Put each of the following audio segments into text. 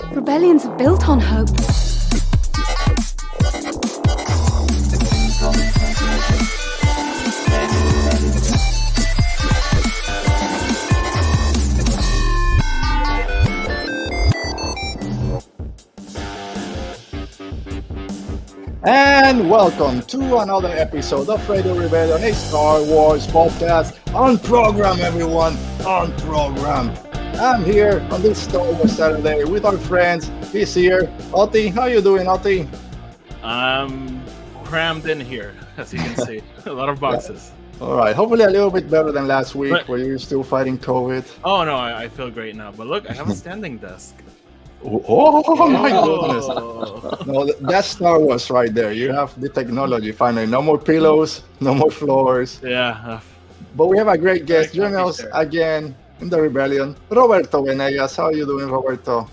Rebellions are built on hope. And welcome to another episode of Radio Rebellion, a Star Wars podcast. On program, everyone, on program. I'm here on this Star Wars Saturday with our friends. He's here. Oti, how you doing, Oti? I'm crammed in here, as you can see. A lot of boxes. Yeah. All right. Hopefully a little bit better than last week where you're still fighting COVID. Oh, no, I feel great now. But look, I have a standing desk. Oh my goodness. No, that's Star Wars right there. You have the technology finally. No more pillows, no more floors. Yeah. But we have a great guest joining us again in the Rebellion. Roberto Venegas. How are you doing, Roberto?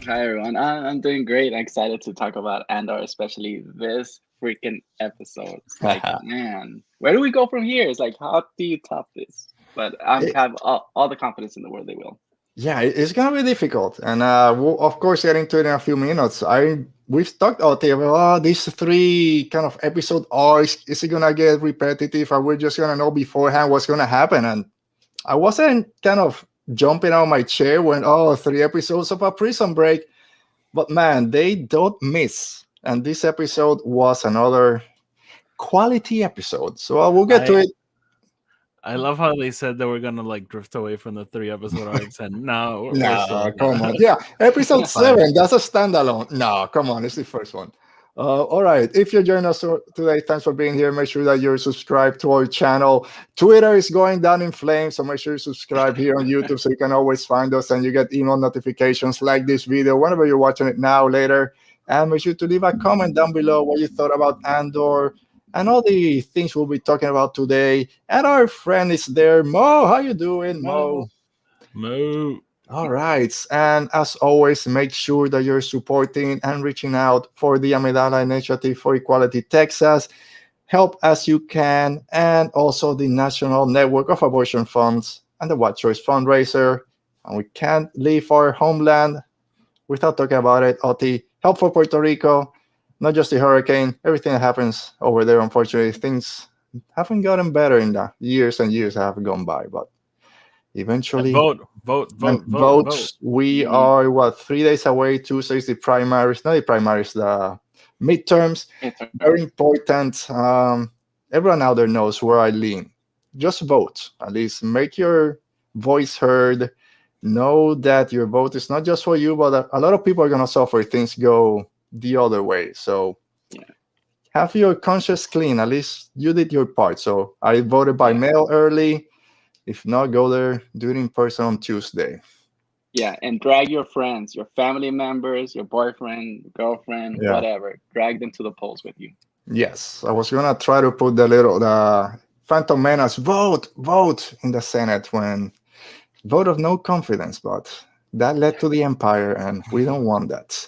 Hi, everyone. I'm doing great. I'm excited to talk about Andor, especially this freaking episode. It's like, man, where do we go from here? It's like, how do you top this? But I have all the confidence in the world they will. Yeah, it's gonna be difficult, and we'll of course get into it in a few minutes. We've talked out there about these three kind of episode arcs. Is it gonna get repetitive, or we're just gonna know beforehand what's gonna happen? And I wasn't kind of jumping out of my chair when 3 episodes of a Prison Break, but man, they don't miss. And this episode was another quality episode. So we'll get to it. I love how they said they were gonna like drift away from the 3 episode arcs, and no, come on. Yeah, episode 7. That's a standalone. No, come on, it's the first one. All right. If you're joining us today, thanks for being here. Make sure that you're subscribed to our channel. Twitter is going down in flames, so make sure you subscribe here on YouTube so you can always find us and you get email notifications like this video whenever you're watching it now, later. And make sure to leave a comment down below what you thought about Andor and all the things we'll be talking about today. And our friend is there. Mo, how you doing, Mo? Mo. All right. And as always, make sure that you're supporting and reaching out for the Amidala Initiative for Equality Texas. Help as you can. And also the National Network of Abortion Funds and the What Choice Fundraiser. And we can't leave our homeland without talking about it. Oti, help for Puerto Rico. Not just the hurricane, everything that happens over there, unfortunately, things haven't gotten better in the years and years that have gone by. But eventually, vote. We are, 3 days away? Tuesday is the primaries, not the primaries, the midterms. Very important. Everyone out there knows where I lean. Just vote. At least make your voice heard. Know that your vote is not just for you, but a lot of people are going to suffer if things go the other way. So have your conscience clean. At least you did your part. So I voted by mail early. If not, go there, do it in person on Tuesday. Yeah, and drag your friends, your family members, your boyfriend, girlfriend, whatever. Drag them to the polls with you. Yes, I was gonna try to put the Phantom Menace vote in the Senate when vote of no confidence, but that led to the Empire, and we don't want that.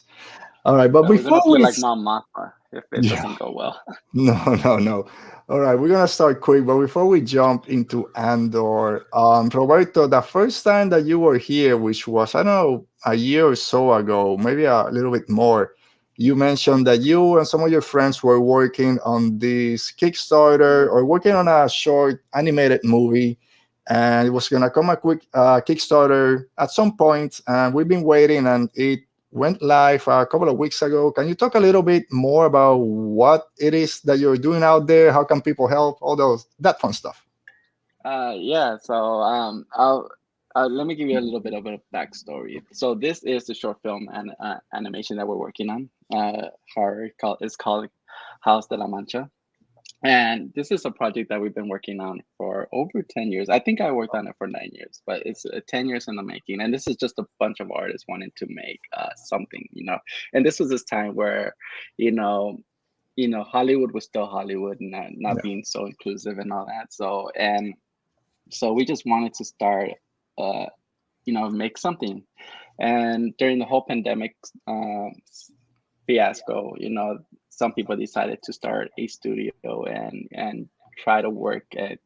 All right, but before we like Mon Mothma if it doesn't go well. No. All right, we're gonna start quick, but before we jump into Andor, Roberto, the first time that you were here, which was I don't know a year or so ago, maybe a little bit more, you mentioned that you and some of your friends were working on this Kickstarter or working on a short animated movie, and it was gonna come a quick Kickstarter at some point, and we've been waiting, and it went live a couple of weeks ago. Can you talk a little bit more about what it is that you're doing out there? How can people help? All that fun stuff. So let me give you a little bit of a backstory. So this is the short film and animation that we're working on. It's called House de la Mancha. And this is a project that we've been working on for over 10 years. I think I worked on it for 9 years, but it's 10 years in the making. And this is just a bunch of artists wanting to make something, And this was this time where, Hollywood was still Hollywood and not being so inclusive and all that. So we just wanted to start, make something. And during the whole pandemic fiasco, some people decided to start a studio and try to work and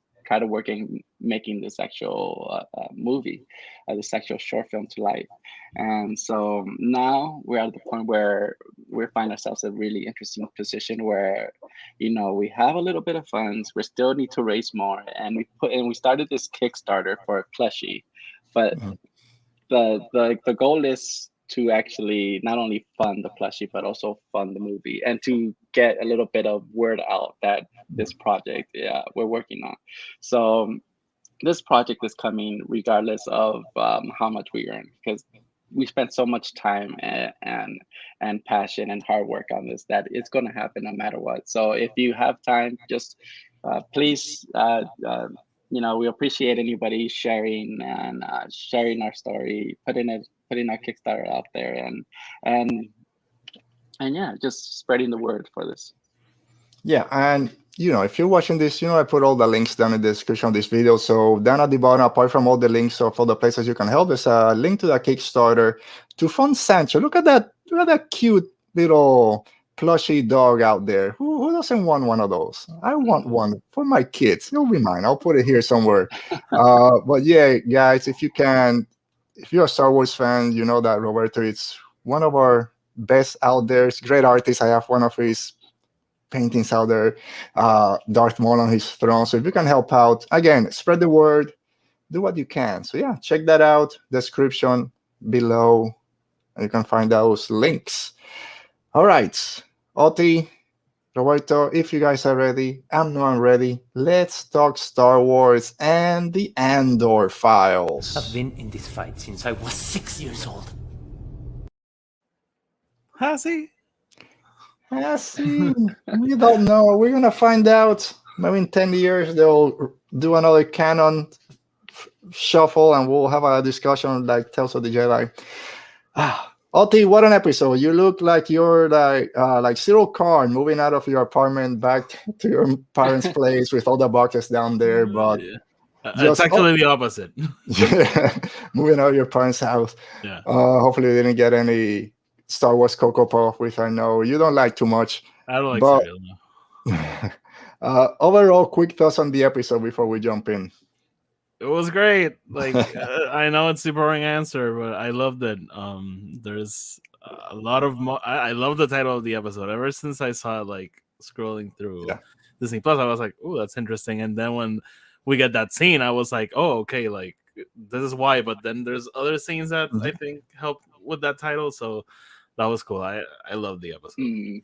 making this actual movie, this actual short film to life. And so now we're at the point where we find ourselves in a really interesting position where, we have a little bit of funds. We still need to raise more, and we started this Kickstarter for a plushie, but the goal is to actually not only fund the plushie but also fund the movie, and to get a little bit of word out that this project we're working on. So this project is coming regardless of how much we earn, because we spent so much time and passion and hard work on this that it's going to happen no matter what. So if you have time, just please we appreciate anybody sharing and sharing our story, putting our Kickstarter out there, and yeah, just spreading the word for this. Yeah, and if you're watching this, I put all the links down in the description of this video. So down at the bottom, apart from all the links of all the places you can help, there's a link to the Kickstarter to fund Sancho. Look at that cute little plushy dog out there. Who doesn't want one of those? I want one for my kids. It'll be mine. I'll put it here somewhere. But yeah, guys, if you're a Star Wars fan, you know that Roberto is one of our best out there. He's a great artist. I have one of his paintings out there, Darth Maul on his throne. So if you can help out, again, spread the word, do what you can. So yeah, check that out. Description below, and you can find those links. All right, Oti, Roberto, if you guys are ready, I'm ready. Let's talk Star Wars and the Andor Files. I've been in this fight since I was 6 years old. Has he? We don't know. We're gonna find out. Maybe in 10 years they'll do another canon shuffle, and we'll have a discussion like Tales of the Jedi. Oti, what an episode! You look like you're like Syril Karn moving out of your apartment back to your parents' place with all the boxes down there. But it's actually the opposite. Yeah, moving out of your parents' house. Yeah. Hopefully, you didn't get any Star Wars Cocoa Puff, which I know you don't like too much. I don't like cereal, no. Overall, quick thoughts on the episode before we jump in. It was great. Like I know it's the boring answer, but I loved it. There's a lot of I love the title of the episode. Ever since I saw it, like scrolling through Disney Plus, I was like, "Oh, that's interesting." And then when we get that scene, I was like, "Oh, okay, like this is why." But then there's other scenes that I think help with that title, so that was cool. I love the episode.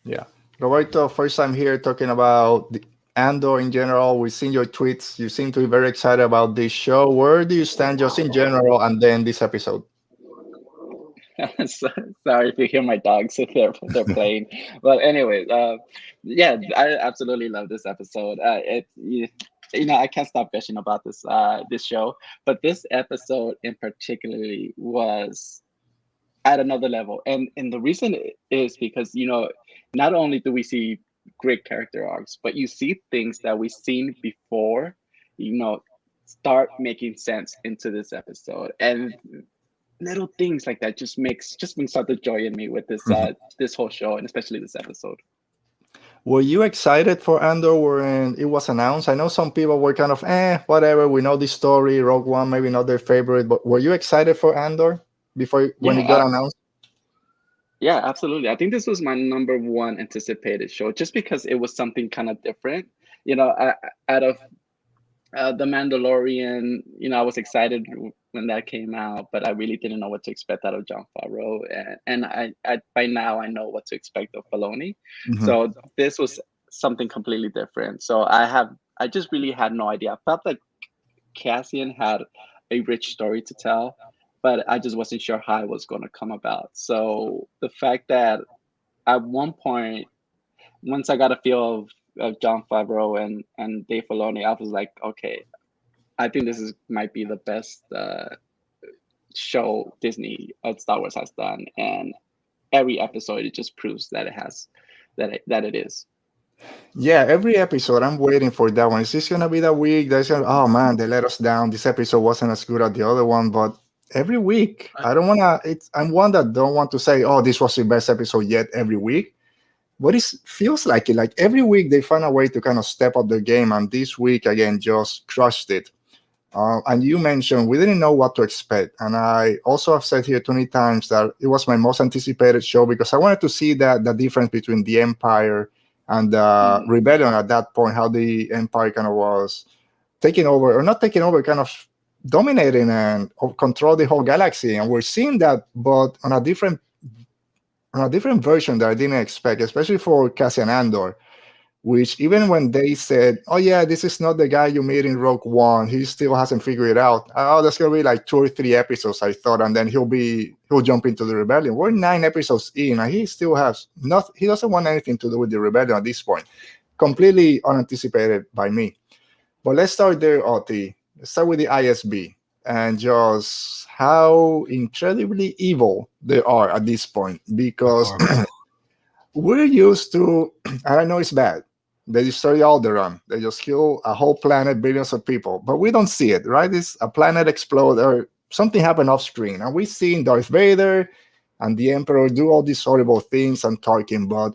Yeah, Roberto, first time here talking about the Andor in general. We've seen your tweets. You seem to be very excited about this show. Where do you stand just in general and then this episode? Sorry if you hear my dogs if they're playing. But anyway, yeah, I absolutely love this episode. I can't stop gushing about this show, but this episode in particularly was at another level, and the reason is because not only do we see great character arcs, but you see things that we've seen before start making sense into this episode, and little things like that just brings out the joy in me with this this whole show, and especially this episode. Were you excited for Andor when it was announced? I know some people were kind of whatever, we know the story, Rogue One maybe not their favorite, but were you excited for Andor when it got announced? Yeah, absolutely. I think this was my number one anticipated show, just because it was something kind of different. Out of The Mandalorian, I was excited when that came out, but I really didn't know what to expect out of Jon Favreau, and I by now I know what to expect of Filoni. So this was something completely different. So I just really had no idea. I felt like Cassian had a rich story to tell, but I just wasn't sure how it was going to come about. So the fact that at one point, once I got a feel of Jon Favreau and Dave Filoni, I was like, okay, I think this might be the best show Disney Star Wars has done, and every episode it just proves that it has that it is. Yeah, every episode I'm waiting for that one. Is this gonna be the week that's gonna? Oh man, they let us down. This episode wasn't as good as the other one, but every week I'm one that don't want to say, oh, this was the best episode yet every week. But it feels like it. Like every week they find a way to kind of step up their game, and this week again just crushed it. And you mentioned we didn't know what to expect. And I also have said here 20 times that it was my most anticipated show because I wanted to see the difference between the Empire and the Rebellion at that point, how the Empire kind of was taking over, or not taking over, kind of dominating and control the whole galaxy. And we're seeing that, but on a different version that I didn't expect, especially for Cassian Andor, which even when they said, oh yeah, this is not the guy you meet in Rogue One, he still hasn't figured it out. Oh, that's gonna be like 2 or 3 episodes, I thought, and then he'll jump into the rebellion. We're 9 episodes in, and he still has he doesn't want anything to do with the rebellion at this point. Completely unanticipated by me. But let's start there, Oti. Let's start with the ISB and just how incredibly evil they are at this point, because we're used to, and I know it's bad, they destroy Alderaan. They just kill a whole planet, billions of people. But we don't see it, right? It's a planet explode or something happened off screen. And we see Darth Vader and the Emperor do all these horrible things and talking. But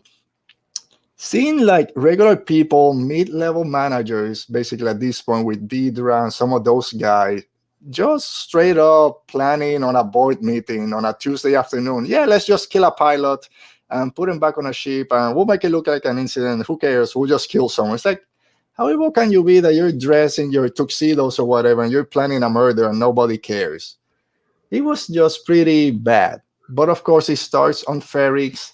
seeing like regular people, mid-level managers, basically at this point with Dedra and some of those guys, just straight up planning on a board meeting on a Tuesday afternoon. Yeah, let's just kill a pilot and put him back on a ship, and we'll make it look like an incident. Who cares? We'll just kill someone. It's like, how evil can you be that you're dressed in your tuxedos or whatever, and you're planning a murder and nobody cares? It was just pretty bad. But of course, it starts on Ferrix,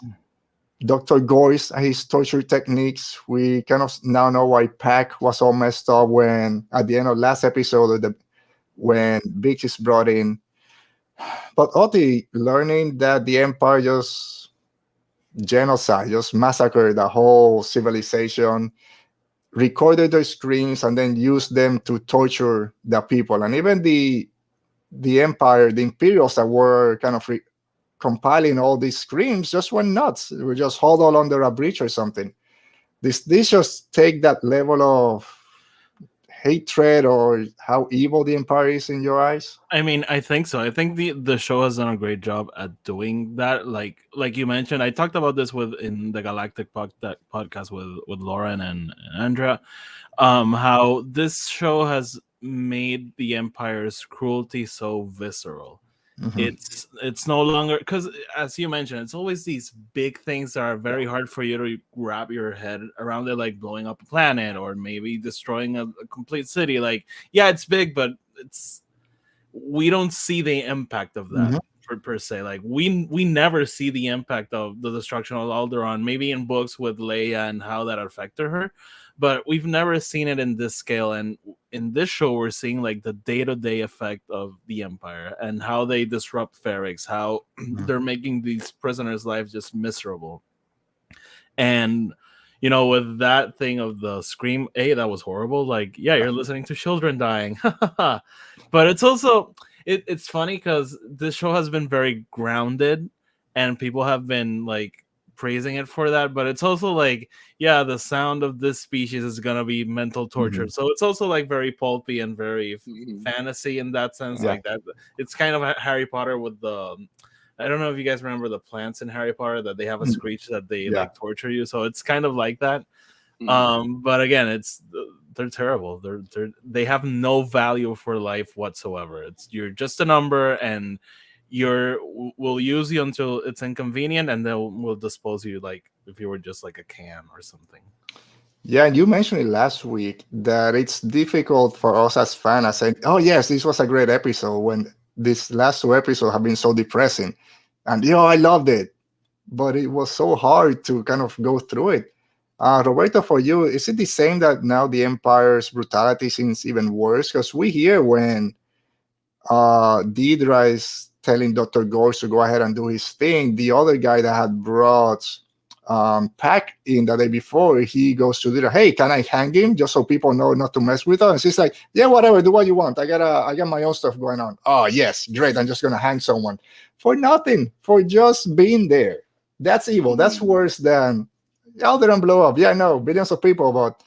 Dr. Goyce, and his torture techniques. We kind of now know why Pac was all messed up when, at the end of last episode, when Biggs is brought in. But Oti, learning that the Empire just genocide, just massacred the whole civilization, recorded their screams, and then used them to torture the people. And even the Empire, the Imperials that were kind of compiling all these screams just went nuts. They were just huddled under a bridge or something. This just take that level of hatred or how evil the Empire is in your eyes? I mean, I think so. I think the show has done a great job at doing that. Like you mentioned, I talked about this in the Galactic podcast with Lauren and Andrea, how this show has made the Empire's cruelty so visceral. Mm-hmm. It's no longer, because as you mentioned, it's always these big things that are very hard for you to wrap your head around it, like blowing up a planet or maybe destroying a complete city. Like, yeah, it's big, but we don't see the impact of that. Mm-hmm. per se. Like we never see the impact of the destruction of Alderaan, maybe in books with Leia and how that affected her, but we've never seen it in this scale. And in this show, we're seeing like the day-to-day effect of the Empire and how they disrupt Ferrix, how they're making these prisoners' lives just miserable. And you know, with that thing of the scream, that was horrible. Like, yeah, you're listening to children dying. But it's also it's funny because this show has been very grounded and people have been like praising it for that, but it's also like, yeah, the sound of this species is gonna be mental torture. Mm-hmm. So it's also like very pulpy and very fantasy in that sense. Yeah. Like that, it's kind of Harry Potter with the, I don't know if you guys remember the plants in Harry Potter that they have a screech that they like torture you. So it's kind of like that. But again, they're terrible. They have no value for life whatsoever. You're just a number, and we'll use you until it's inconvenient, and then we'll dispose you like if you were just like a can or something. Yeah, and you mentioned it last week that it's difficult for us as fans saying, oh yes, this was a great episode, when this last 2 episodes have been so depressing. And I loved it. But it was so hard to kind of go through it. Roberto, for you, is it the same that now the Empire's brutality seems even worse? Because we hear when Dedra is telling Dr. Goyce to go ahead and do his thing, the other guy that had brought Pac in the day before, he goes to Dedra, hey, can I hang him just so people know not to mess with us? And she's like, yeah, whatever, do what you want. I got my own stuff going on. Oh, yes, great. I'm just going to hang someone. For nothing, for just being there. That's evil. That's worse than Alderaan blow up. Yeah, I know, billions of people, but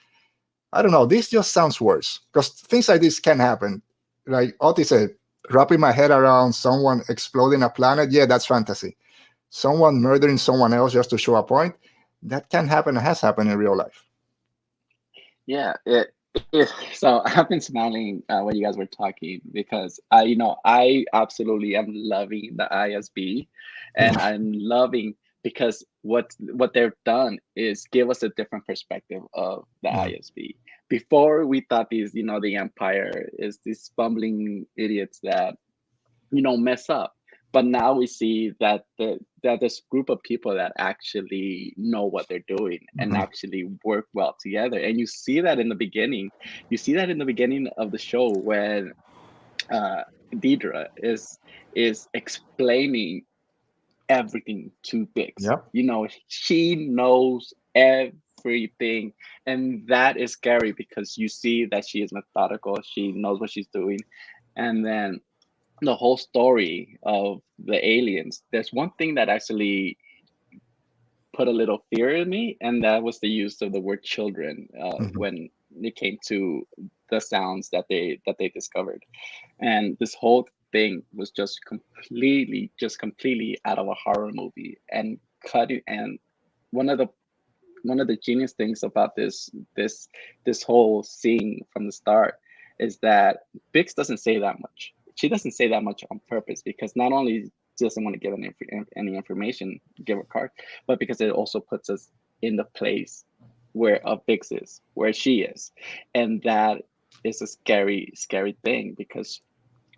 I don't know. This just sounds worse because things like this can happen. Like Oti said, wrapping my head around someone exploding a planet, yeah, that's fantasy. Someone murdering someone else just to show a point, that can happen and has happened in real life. Yeah, So I've been smiling when you guys were talking because I absolutely am loving the ISB, and I'm loving because what they've done is give us a different perspective of the Yeah. ISB. Before we thought the Empire is these bumbling idiots that mess up, but now we see that this group of people that actually know what they're doing and Mhm. actually work well together. And you see that in the beginning. You see that in the beginning of the show when uh Dedra is explaining everything to Bix. Yep. She knows everything, and that is scary because you see that she is methodical. She knows what she's doing. And then the whole story of the aliens, there's one thing that actually put a little fear in me, and that was the use of the word children Mhm. when it came to the sounds that they discovered. And this whole thing was just completely out of a horror movie and cutting. And one of the genius things about this whole scene from the start is that Bix doesn't say that much. She doesn't say that much on purpose because not only doesn't want to give any information, give a card, but because it also puts us in the place where Bix is, where she is, and that is a scary, scary thing because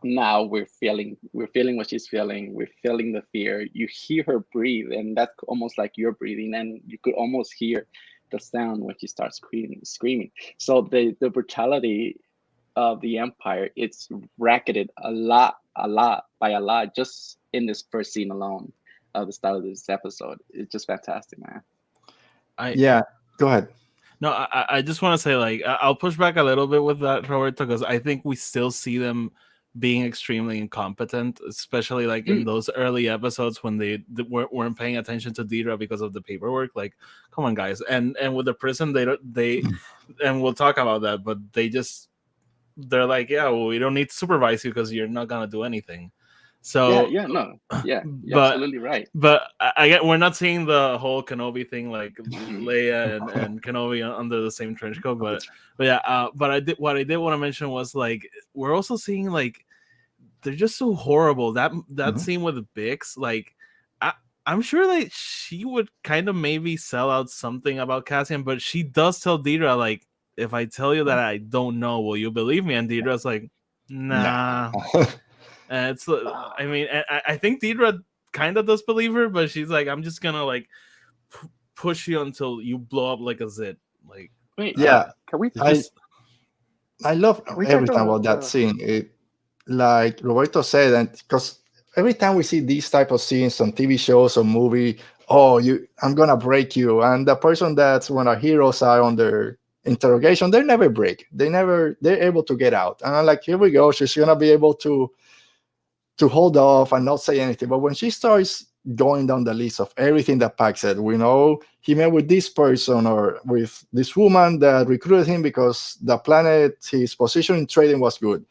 now we're feeling what she's feeling. We're feeling the fear. You hear her breathe, and that's almost like you're breathing, and you could almost hear the sound when she starts screaming. So the brutality of the Empire, it's bracketed by a lot just in this first scene alone of the start of this episode. It's just fantastic, man. I Yeah. Go ahead. No, I just want to say, like, I'll push back a little bit with that, Roberto, because I think we still see them being extremely incompetent, especially like in Mm, those early episodes when they weren't paying attention to Dedra because of the paperwork. Like, come on, guys, and with the prison, they and we'll talk about that, but they're like, yeah, well, we don't need to supervise you because you're not gonna do anything. yeah, So, yeah, no, yeah, you're but absolutely right. I get we're not seeing the whole Kenobi thing like Mhm. Leia and Kenobi under the same trench coat, but yeah, but I did want to mention was like we're also seeing like they're just so horrible. That Mhm. scene with Bix, like I I'm sure that she would kind of maybe sell out something about Cassian, but she does tell Dedra like, if I tell you that I don't know, will you believe me? And Dedra's like, Nah. nah. And it's, I mean, I think Dedra kind of does believe her, but she's like, I'm just gonna like push you until you blow up like a zit. Like, Wait, Yeah. can we it's I just I love can we talk everything about about that scene. Like Roberto said, and because every time we see these type of scenes on TV shows or movie, oh, I'm gonna break you, and the person that's when our heroes are under interrogation, they never break. They're able to get out, and I'm like, here we go. She's gonna be able to hold off and not say anything. But when she starts going down the list of everything that Pac said, we know he met with this person or with this woman that recruited him because the planet, his position in trading was good.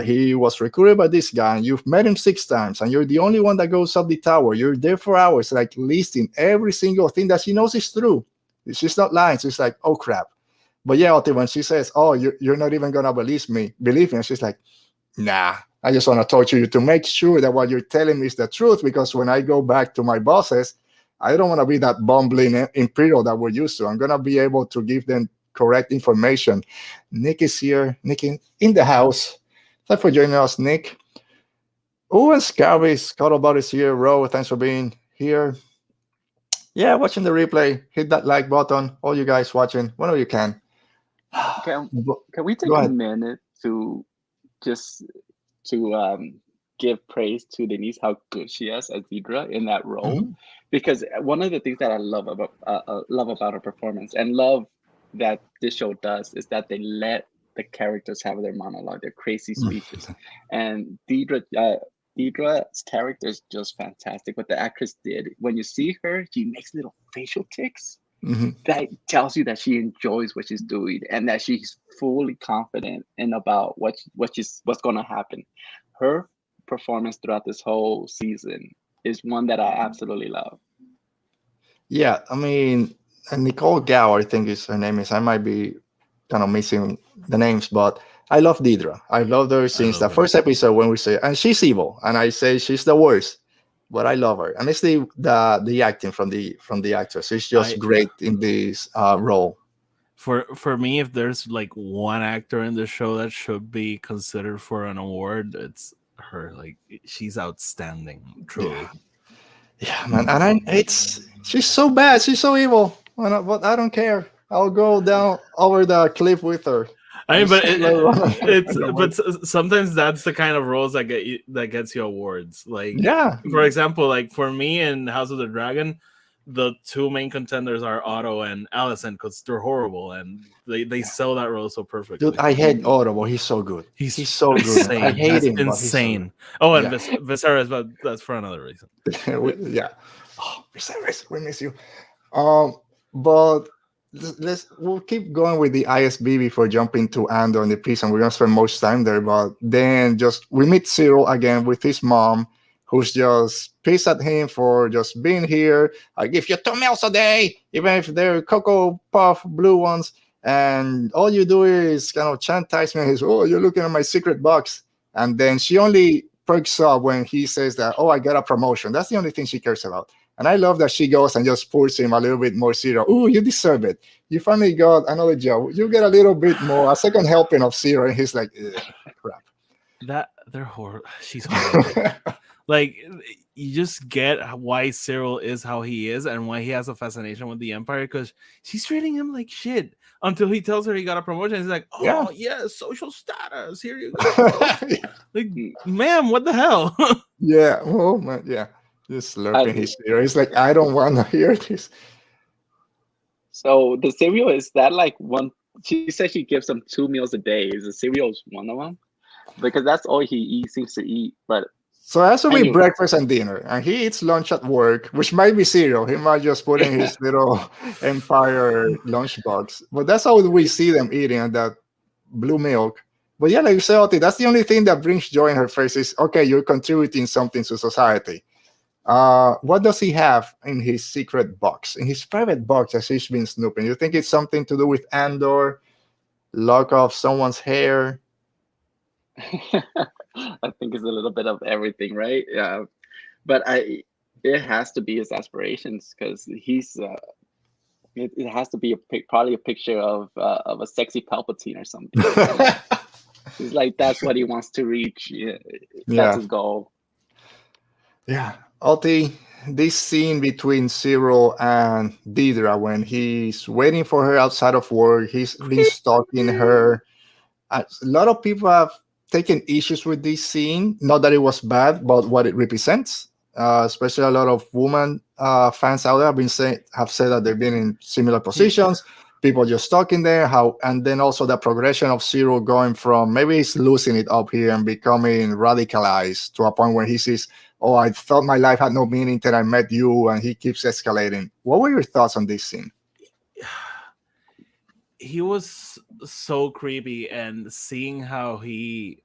He was recruited by this guy, and you've met him 6 times, and you're the only one that goes up the tower. You're there for hours, like listing every single thing that she knows is true. She's not lying. She's like, oh crap. But yeah, when she says, "Oh, you're not even gonna believe me," and she's like, nah, I just want to torture you to make sure that what you're telling me is the truth. Because when I go back to my bosses, I don't want to be that bumbling imperial that we're used to. I'm going to be able to give them correct information. Nick is here. Nick in the house. Thanks for joining us, Nick. Oh, and Scary, Scuttlebutt is here. Ro, thanks for being here. Yeah, watching the replay. Hit that like button. All you guys watching, whenever you can. can Go can we take a ahead. minute to just to give praise to Denise how good she is as Deidre in that role, Mhm. because one of the things that I love about her performance and love that this show does is that they let the characters have their monologue, their crazy speeches, and Deidre's character is just fantastic. What the actress did when you see her, she makes little facial tics Mhm. that tells you that she enjoys what she's doing and that she's fully confident in about what's going to happen. Her performance throughout this whole season is one that I absolutely love. Yeah, I mean, Nicole Gow, I think is her name is. I might be kind of missing the names, but I love Dedra. I love her since the first episode when we say, and she's evil, and I say she's the worst, but I love her, and it's the acting from the actress. It's just great in this role. For me, if there's like one actor in the show that should be considered for an award, it's her. Like she's outstanding, truly. Yeah, man, and she's so bad, she's so evil, but I don't care. I'll go down over the cliff with her. I mean, but sometimes that's the kind of roles that gets you awards. Like, yeah, for example, like for me in House of the Dragon, the two main contenders are Otto and Allison because they're horrible and they sell that role so perfectly. Dude, I hate Otto, but he's so good. He's so good. Insane. I hate him. Insane. Oh, and Viserys, but that's for another reason. Yeah. Oh, Viserys, we miss you. But we'll keep going with the ISB before jumping to Andor and the prison. We're gonna spend most time there, but then we meet Syril again with his mom, who's just pissed at him for just being here. I give you 2 meals a day, even if they're Cocoa Puff blue ones, and all you do is kind of chastise me. He's, oh, you're looking at my secret box, and then she only perks up when he says that, oh, I got a promotion. That's the only thing she cares about. And I love that she goes and just pours him a little bit more cereal. Oh, you deserve it. You finally got another job. You get a little bit more, a second helping of cereal. And he's like, crap. They're horrible. She's horrible. Like, you just get why Syril is how he is and why he has a fascination with the Empire, because she's treating him like shit until he tells her he got a promotion. He's like, oh, yeah social status. Here you go. Like, ma'am, what the hell? Yeah. Oh, man. Yeah. Just slurping his cereal. He's like, I don't want to hear this. So the cereal, is that like one? She said she gives him 2 meals a day. Is the cereal one of them? Because that's all he seems to eat. But so it has to be breakfast and dinner, and he eats lunch at work, which might be cereal. He might just put in his little Empire lunchbox. But that's how we see them eating, and that blue milk. But yeah, like you said, Oti, that's the only thing that brings joy in her face is, okay, you're contributing something to society. What does he have in his secret box, in his private box as he's been snooping? You think it's something to do with Andor, lock off someone's hair? I think it's a little bit of everything, right? Yeah, but it has to be his aspirations, because he's it has to be probably a picture of a sexy Palpatine or something. It's like that's what he wants to reach. Yeah, that's his goal. Yeah. Oti, this scene between Syril and Dedra when he's waiting for her outside of work, he's been stalking her. A lot of people have taken issues with this scene. Not that it was bad, but what it represents. Especially a lot of women fans out there have said that they've been in similar positions. People just stalking there. And then also the progression of Syril going from maybe he's losing it up here and becoming radicalized to a point where he says, oh, I thought my life had no meaning till I met you, and he keeps escalating. What were your thoughts on this scene? He was so creepy, and seeing how he's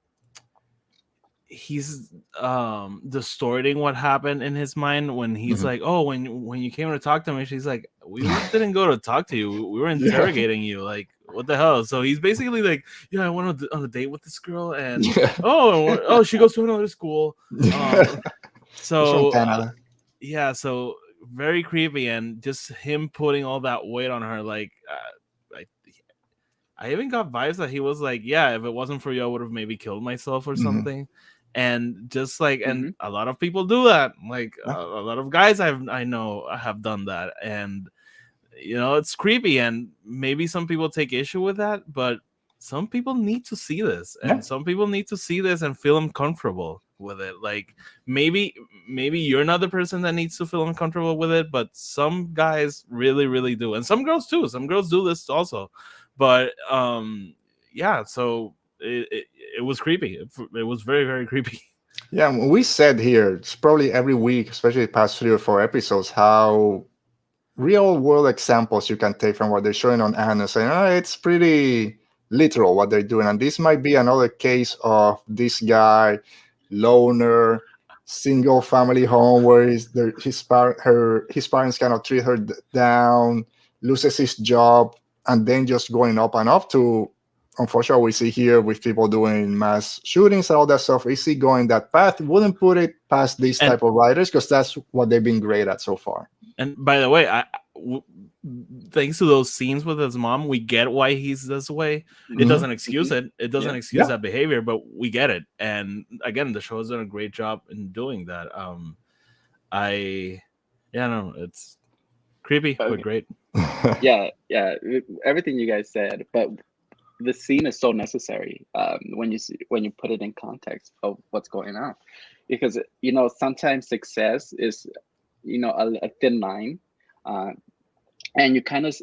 distorting what happened in his mind when he's like, oh, when you came to talk to me, she's like, we didn't go to talk to you, we were interrogating you. Like, what the hell? So he's basically like, yeah, I went on a date with this girl, and oh, she goes to another school. So so very creepy, and just him putting all that weight on her. Like, I even got vibes that he was like, yeah, if it wasn't for you, I would have maybe killed myself or something. And just like, and a lot of people do that. Like a lot of guys I know have done that, and it's creepy, and maybe some people take issue with that, but some people need to see this, and some people need to see this and feel uncomfortable with it. Like maybe you're not the person that needs to feel uncomfortable with it, but some guys really, really do, and some girls too. Some girls do this also, but so it was creepy. It was very, very creepy. Yeah, we said here, it's probably every week, especially the past 3 or 4 episodes, how real world examples you can take from what they're showing on Andor, saying, it's pretty literal what they're doing. And this might be another case of this guy, loner, single family home, where his parents kind of treat her down, loses his job, and then just going up and up to, unfortunately, we see here with people doing mass shootings and all that stuff. Is he going that path? Wouldn't put it past these type of writers, because that's what they've been great at so far. And by the way, thanks to those scenes with his mom, we get why he's this way. It doesn't excuse it. It doesn't excuse that behavior, but we get it. And again, the show has done a great job in doing that. It's creepy, but great. Yeah, everything you guys said, but the scene is so necessary when you put it in context of what's going on, because sometimes success is a thin line, and you kind of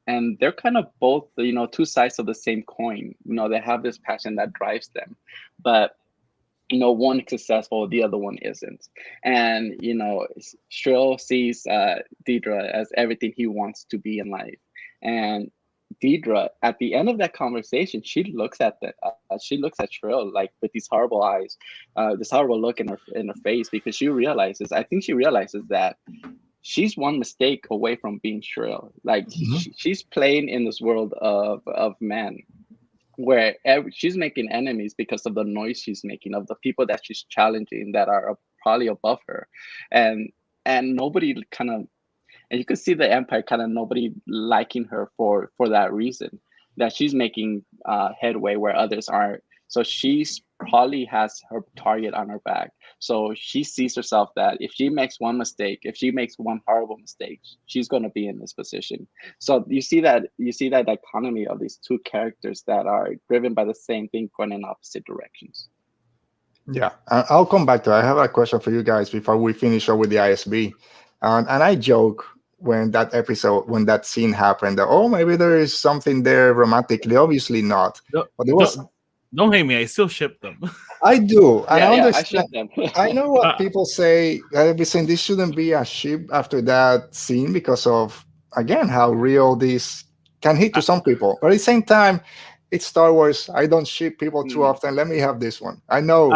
and they're kind of both two sides of the same coin. They have this passion that drives them, but one is successful, the other one isn't. And Syril sees Dedra as everything he wants to be in life, and Dedra, at the end of that conversation, she looks at Syril like with these horrible eyes, this horrible look in her face, because she realizes that she's one mistake away from being Syril. Like she's playing in this world of men, where she's making enemies because of the noise she's making, of the people that she's challenging that are probably above her, and nobody and you could see the Empire kind of nobody liking her for that reason, that she's making headway where others aren't. So she's probably has her target on her back. So she sees herself that if she makes one mistake, if she makes one horrible mistake, she's going to be in this position. So you see that dichotomy of these two characters that are driven by the same thing, going in opposite directions. Yeah, I'll come back to it. I have a question for you guys before we finish up with the ISB. And I joke when that scene happened, that, maybe there is something there romantically. Obviously not. No, but there was. Don't hate me. I still ship them. I do. And I understand. I ship them. I know what people say. I've been saying this shouldn't be a ship after that scene because of, again, how real this can hit to some people. But at the same time, it's Star Wars. I don't ship people too often. Let me have this one. I know.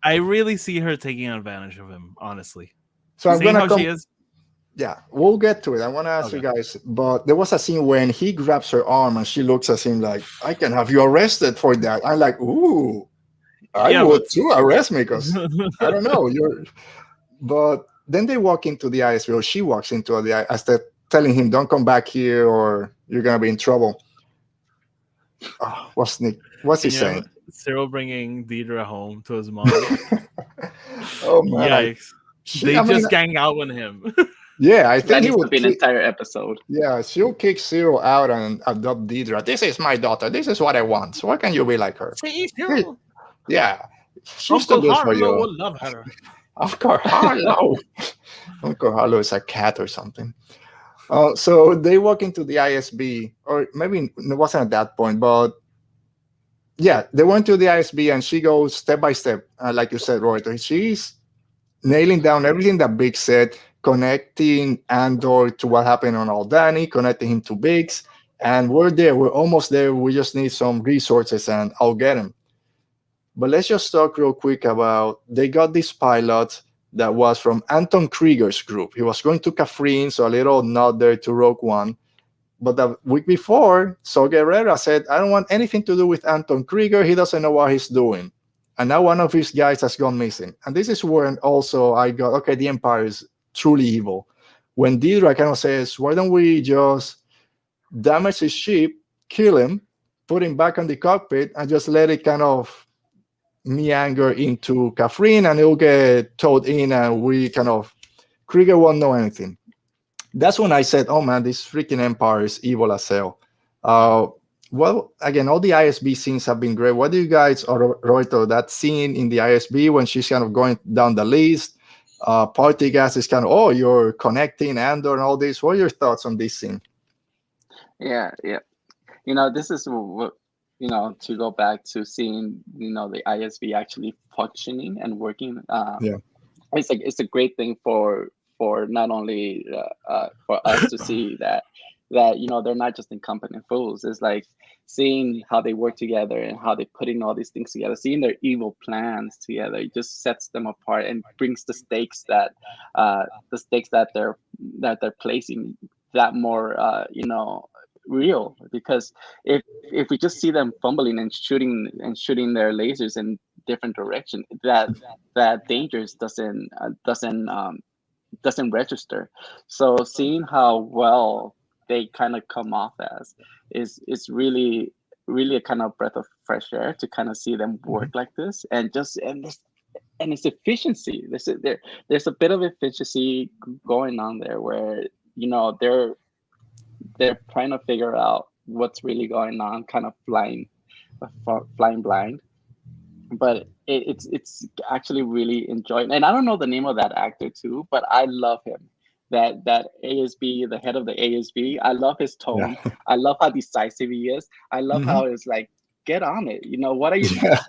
I really see her taking advantage of him, honestly. So I'm Seeing gonna how she is. Yeah, we'll get to it. I want to ask you guys, but there was a scene when he grabs her arm and she looks at him like, "I can have you arrested for that." I'm like, "Ooh, I would too. Arrest me, because I don't know." But then they walk into the ISB, or she walks into the ISB, telling him, "Don't come back here, or you're gonna be in trouble." What's he saying? Syril bringing Dedra home to his mom. Oh man! Yikes! They just gang out with him. Yeah, I think he would be an entire episode. Yeah, she'll kick Syril out and adopt Dedra. "This is my daughter. This is what I want. So why can't you be like her?" Yeah, she's too good for you. Would love her. Uncle Harlow. Uncle Harlow is a cat or something. So they walk into the ISB, or maybe it wasn't at that point, but yeah, they went to the ISB and she goes step by step, like you said, Roberto. She's nailing down everything that Big said, connecting Andor to what happened on Aldani, connecting him to Biggs, and we're there. We're almost there. We just need some resources, and I'll get them. But let's just talk real quick about, they got this pilot that was from Anton Krieger's group. He was going to Kafrene, so a little nod there to Rogue One. But the week before, Saw Gerrera said, "I don't want anything to do with Anton Krieger. He doesn't know what he's doing." And now one of his guys has gone missing. And this is where also I got, okay, the Empire is truly evil. When Dedra kind of says, "Why don't we just damage his ship, kill him, put him back on the cockpit, and just let it kind of meander into Kafrene, and it'll get towed in, and we kind of, Krieger won't know anything." That's when I said, "Oh man, this freaking Empire is evil as hell." Well, again, all the ISB scenes have been great. What do you guys, or Roberto, that scene in the ISB when she's kind of going down the list, Party Gas is kind of, you're connecting Andor and all this. What are your thoughts on this scene? Yeah. This is what, to go back to seeing, the ISB actually functioning and working. It's a great thing for not only for us to see that they're not just incompetent fools. It's like seeing how they work together and how they're putting all these things together, seeing their evil plans together. It just sets them apart and brings the stakes that they're placing that more real, because if we just see them fumbling and shooting their lasers in different direction, that dangers doesn't register. So seeing how well they kind of come off as is really a kind of breath of fresh air to kind of see them work like this, and it's efficiency. There's a bit of efficiency going on there, where they're trying to figure out what's really going on, kind of flying blind. But it's actually really enjoying. And I don't know the name of that actor too, but I love him. That ASB, the head of the ASB, I love his tone. Yeah. I love how decisive he is. I love how it's like, get on it. What are you? Yeah.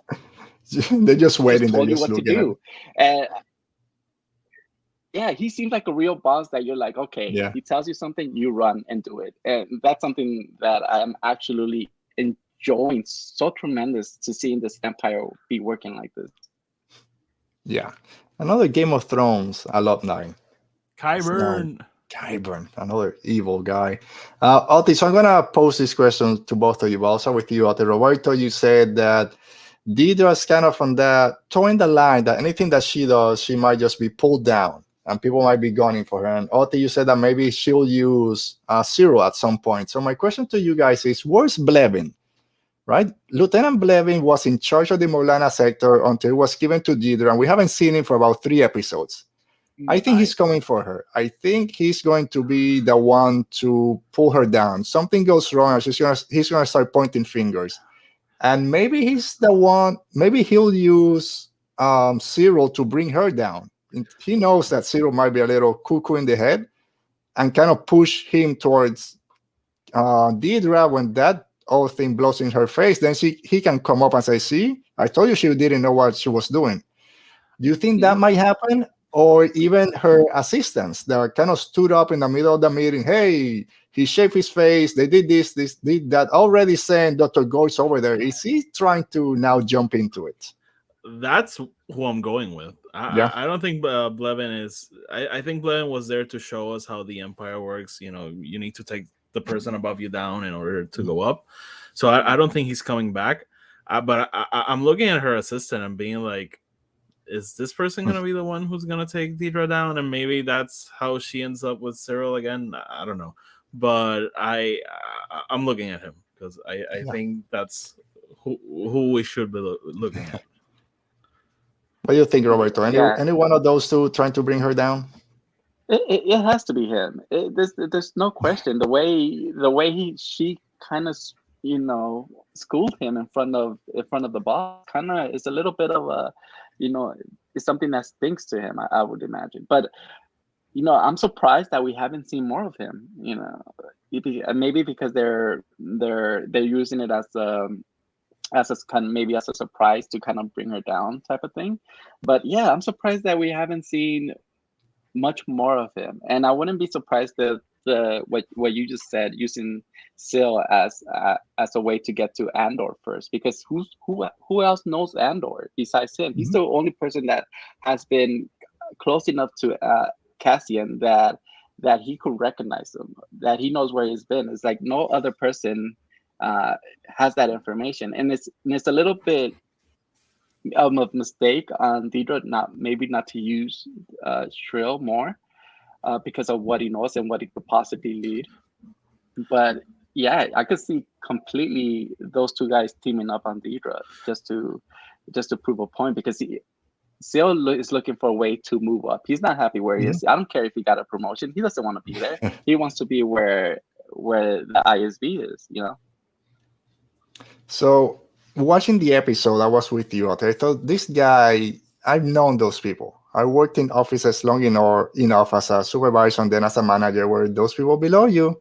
They're just waiting. Just told They're you just what to looking at do. And yeah, he seems like a real boss that you're like, okay, Yeah. he tells you something, you run and do it. And that's something that I'm absolutely enjoying so tremendous, to seeing this empire be working like this. Yeah. Another Game of Thrones alumni. Kyburn. Kyburn, another evil guy. Oti, so I'm going to pose this question to both of you, but also with you, Oti. Roberto, you said that Dedra's kind of on that, towing the line that anything that she does, she might just be pulled down and people might be gunning for her. And Oti, you said that maybe she'll use Syril at some point. So my question to you guys is, where's Blevin? Right? Lieutenant Blevin was in charge of the Morlana sector until it was given to Dedra, and we haven't seen him for about 3 episodes. I think he's coming for her. I think he's going to be the one to pull her down. Something goes wrong, and he's gonna start pointing fingers. And maybe he's the one, maybe he'll use Syril to bring her down. He knows that Syril might be a little cuckoo in the head, and kind of push him towards Dedra. When that whole thing blows in her face, then he can come up and say, see, I told you she didn't know what she was doing. Do you think that might happen? Or even her assistants that kind of stood up in the middle of the meeting, hey, he shaved his face, they did this, did that, already saying Dr. Gore's over there. Is he trying to now jump into it? That's who I'm going with. I don't think Blevin is. I think Blevin was there to show us how the Empire works. You need to take the person above you down in order to go up. So I don't think he's coming back. But I'm looking at her assistant and being like, is this person going to be the one who's going to take Dedra down? And maybe that's how she ends up with Syril again. I don't know. But I'm looking at him because I think that's who we should be looking at. What do you think, Roberto? Any one of those two trying to bring her down? It has to be him. There's no question. The way she kind of schooled him in front of the boss kind of is a little bit of a it's something that stinks to him. I would imagine, but I'm surprised that we haven't seen more of him. Maybe because they're using it as a kind of maybe as a surprise to kind of bring her down type of thing. But yeah, I'm surprised that we haven't seen much more of him, and I wouldn't be surprised that what you just said, using Syril as a way to get to Andor first, because who else knows Andor besides him? He's the only person that has been close enough to Cassian that he could recognize him, that he knows where he's been. It's like no other person has that information, and it's a little bit of a mistake on Dedra not to use Syril more. Because of what he knows and what he could possibly lead. But yeah, I could see completely those two guys teaming up on Dedra just to prove a point, because Syril is looking for a way to move up. He's not happy where he is. I don't care if he got a promotion. He doesn't want to be there. He wants to be where the ISB is, So watching the episode, I was with you, I thought, this guy, I've known those people. I worked in offices long enough as a supervisor and then as a manager, where those people below you,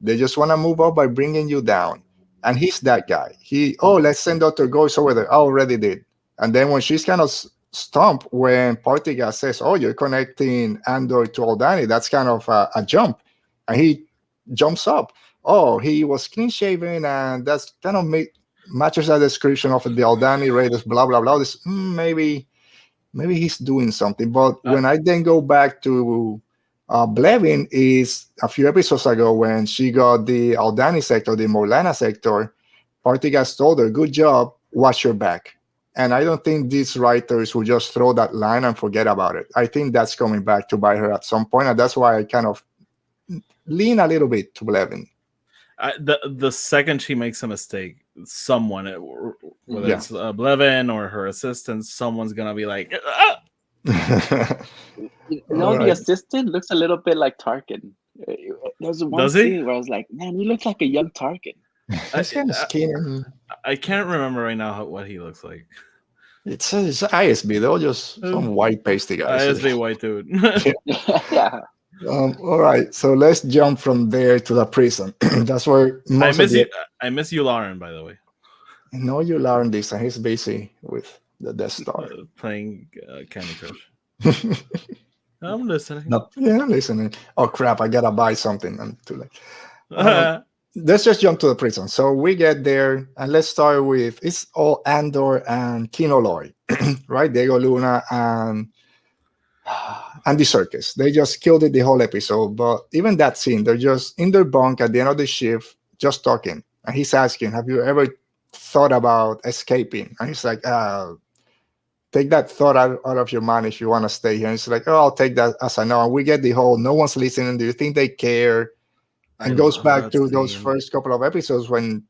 they just want to move up by bringing you down. And he's that guy. Let's send Dr. Gore's over there. I already did. And then when she's kind of stumped, when Partiga says, oh, you're connecting Andor to Aldani, that's kind of a jump. And he jumps up. Oh, he was clean shaven, and that's kind of matches that description of the Aldani Raiders, blah, blah, blah. This, maybe he's doing something. But when I then go back to Blevin is a few episodes ago when she got the Aldani sector, the Morlana sector. Partygas told her, "Good job, watch your back." And I don't think these writers will just throw that line and forget about it. I think that's coming back to bite her at some point, and that's why I kind of lean a little bit to Blevin. The second she makes a mistake, someone, whether Yeah. it's Blevin or her assistant, someone's gonna be like, "Ah!" You know, the Alright. assistant looks a little bit like Tarkin. There's one Does he? scene where I was like, man, he looks like a young Tarkin. He's kind of skinny. I can't remember right now what he looks like. It's ISB, though, just some white pasty guys. ISB white dude. Yeah. All right, so let's jump from there to the prison. That's where most of the... I miss you, Lauren, by the way. I know you learned this, and he's busy with the Death Star. Playing Candy Crush. I'm listening. No, yeah, I'm listening. Oh crap! I gotta buy something. I'm too late. Let's just jump to the prison. So we get there, and let's start with it's all Andor and Kino Loy, right? Diego Luna and the circus. They just killed it the whole episode. But even that scene, they're just in their bunk at the end of the shift, just talking. And he's asking, "Have you ever thought about escaping?" And he's like, take that thought out of your mind if you want to stay here. And it's like, "Oh, I'll take that as I know." And we get the whole no one's listening. Do you think they care? And goes back to those first couple of episodes when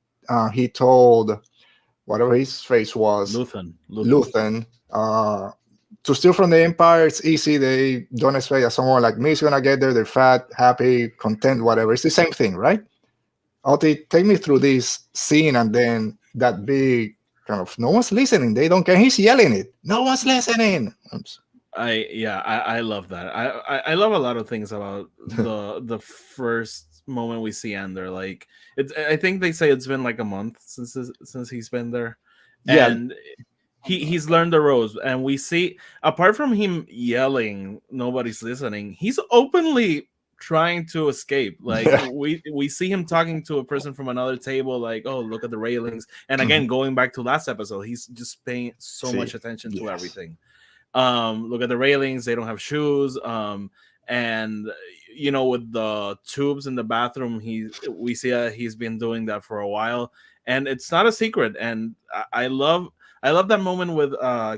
he told whatever his face was, Luthen, to steal from the Empire, it's easy. They don't expect that someone like me is going to get there. They're fat, happy, content, whatever. It's the same thing, right? Alti, take me through this scene and then that big kind of no one's listening. They don't care. He's yelling it. No one's listening. I love that. I love a lot of things about the first moment we see Andor. Like I think they say it's been like a month since he's been there, and he's learned the ropes. And we see, apart from him yelling, nobody's listening. He's openly trying to escape. Like we see him talking to a person from another table. Like, oh, look at the railings. And again, going back to last episode, he's just paying so much attention to everything. Look at the railings. They don't have shoes. And you know, with the tubes in the bathroom, we see that he's been doing that for a while, and it's not a secret. And I love that moment with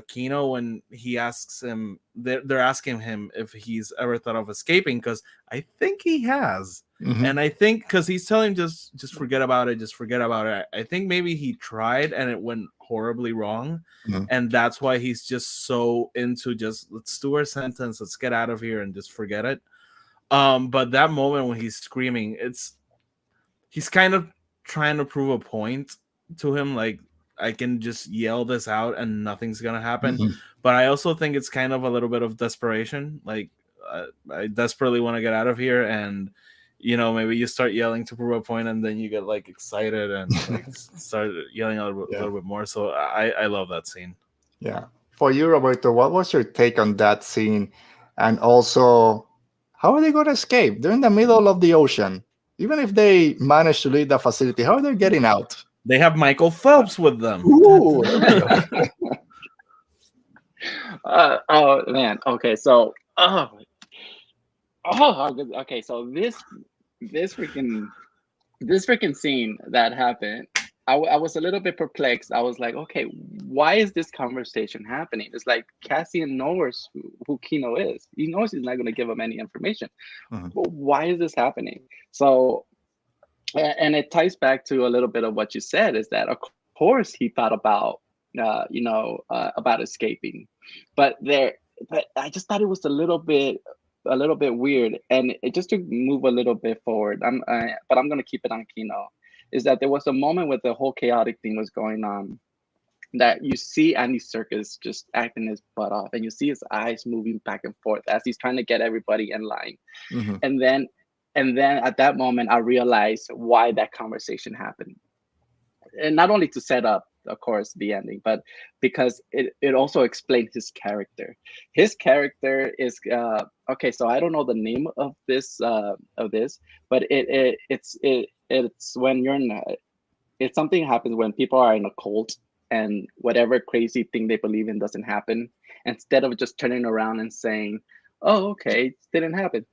Kino when he asks him, they're asking him if he's ever thought of escaping, because I think he has. And I think because he's telling him just forget about it, just forget about it. I think maybe he tried and it went horribly wrong, and that's why he's just so into just let's do our sentence, let's get out of here and just forget it. But that moment when he's screaming, he's kind of trying to prove a point to him, like, I can just yell this out and nothing's gonna happen. But I also think it's kind of a little bit of desperation. Like, I desperately want to get out of here, and you know, maybe you start yelling to prove a point, and then you get like excited and like start yelling a little bit more. So I love that scene. Yeah. For you, Roberto, what was your take on that scene? And also, how are they going to escape? They're in the middle of the ocean. Even if they manage to leave the facility, how are they getting out? They have Michael Phelps with them. Ooh, oh man. Okay, so okay, so this freaking scene that happened, I was a little bit perplexed. I was like, okay, why is this conversation happening? It's like Cassian knows who Kino is. He knows he's not going to give him any information. But why is this happening? So, and it ties back to a little bit of what you said, is that of course he thought about about escaping, but I just thought it was a little bit weird. And it, just to move a little bit forward, but I'm going to keep it on Kino, is that there was a moment where the whole chaotic thing was going on, that you see Andy Serkis just acting his butt off, and you see his eyes moving back and forth as he's trying to get everybody in line. And then at that moment, I realized why that conversation happened. And not only to set up, of course, the ending, but because it also explained his character. His character is okay. So I don't know the name of this, but it's when you're in it's something happens when people are in a cult and whatever crazy thing they believe in doesn't happen. Instead of just turning around and saying, oh, okay, it didn't happen.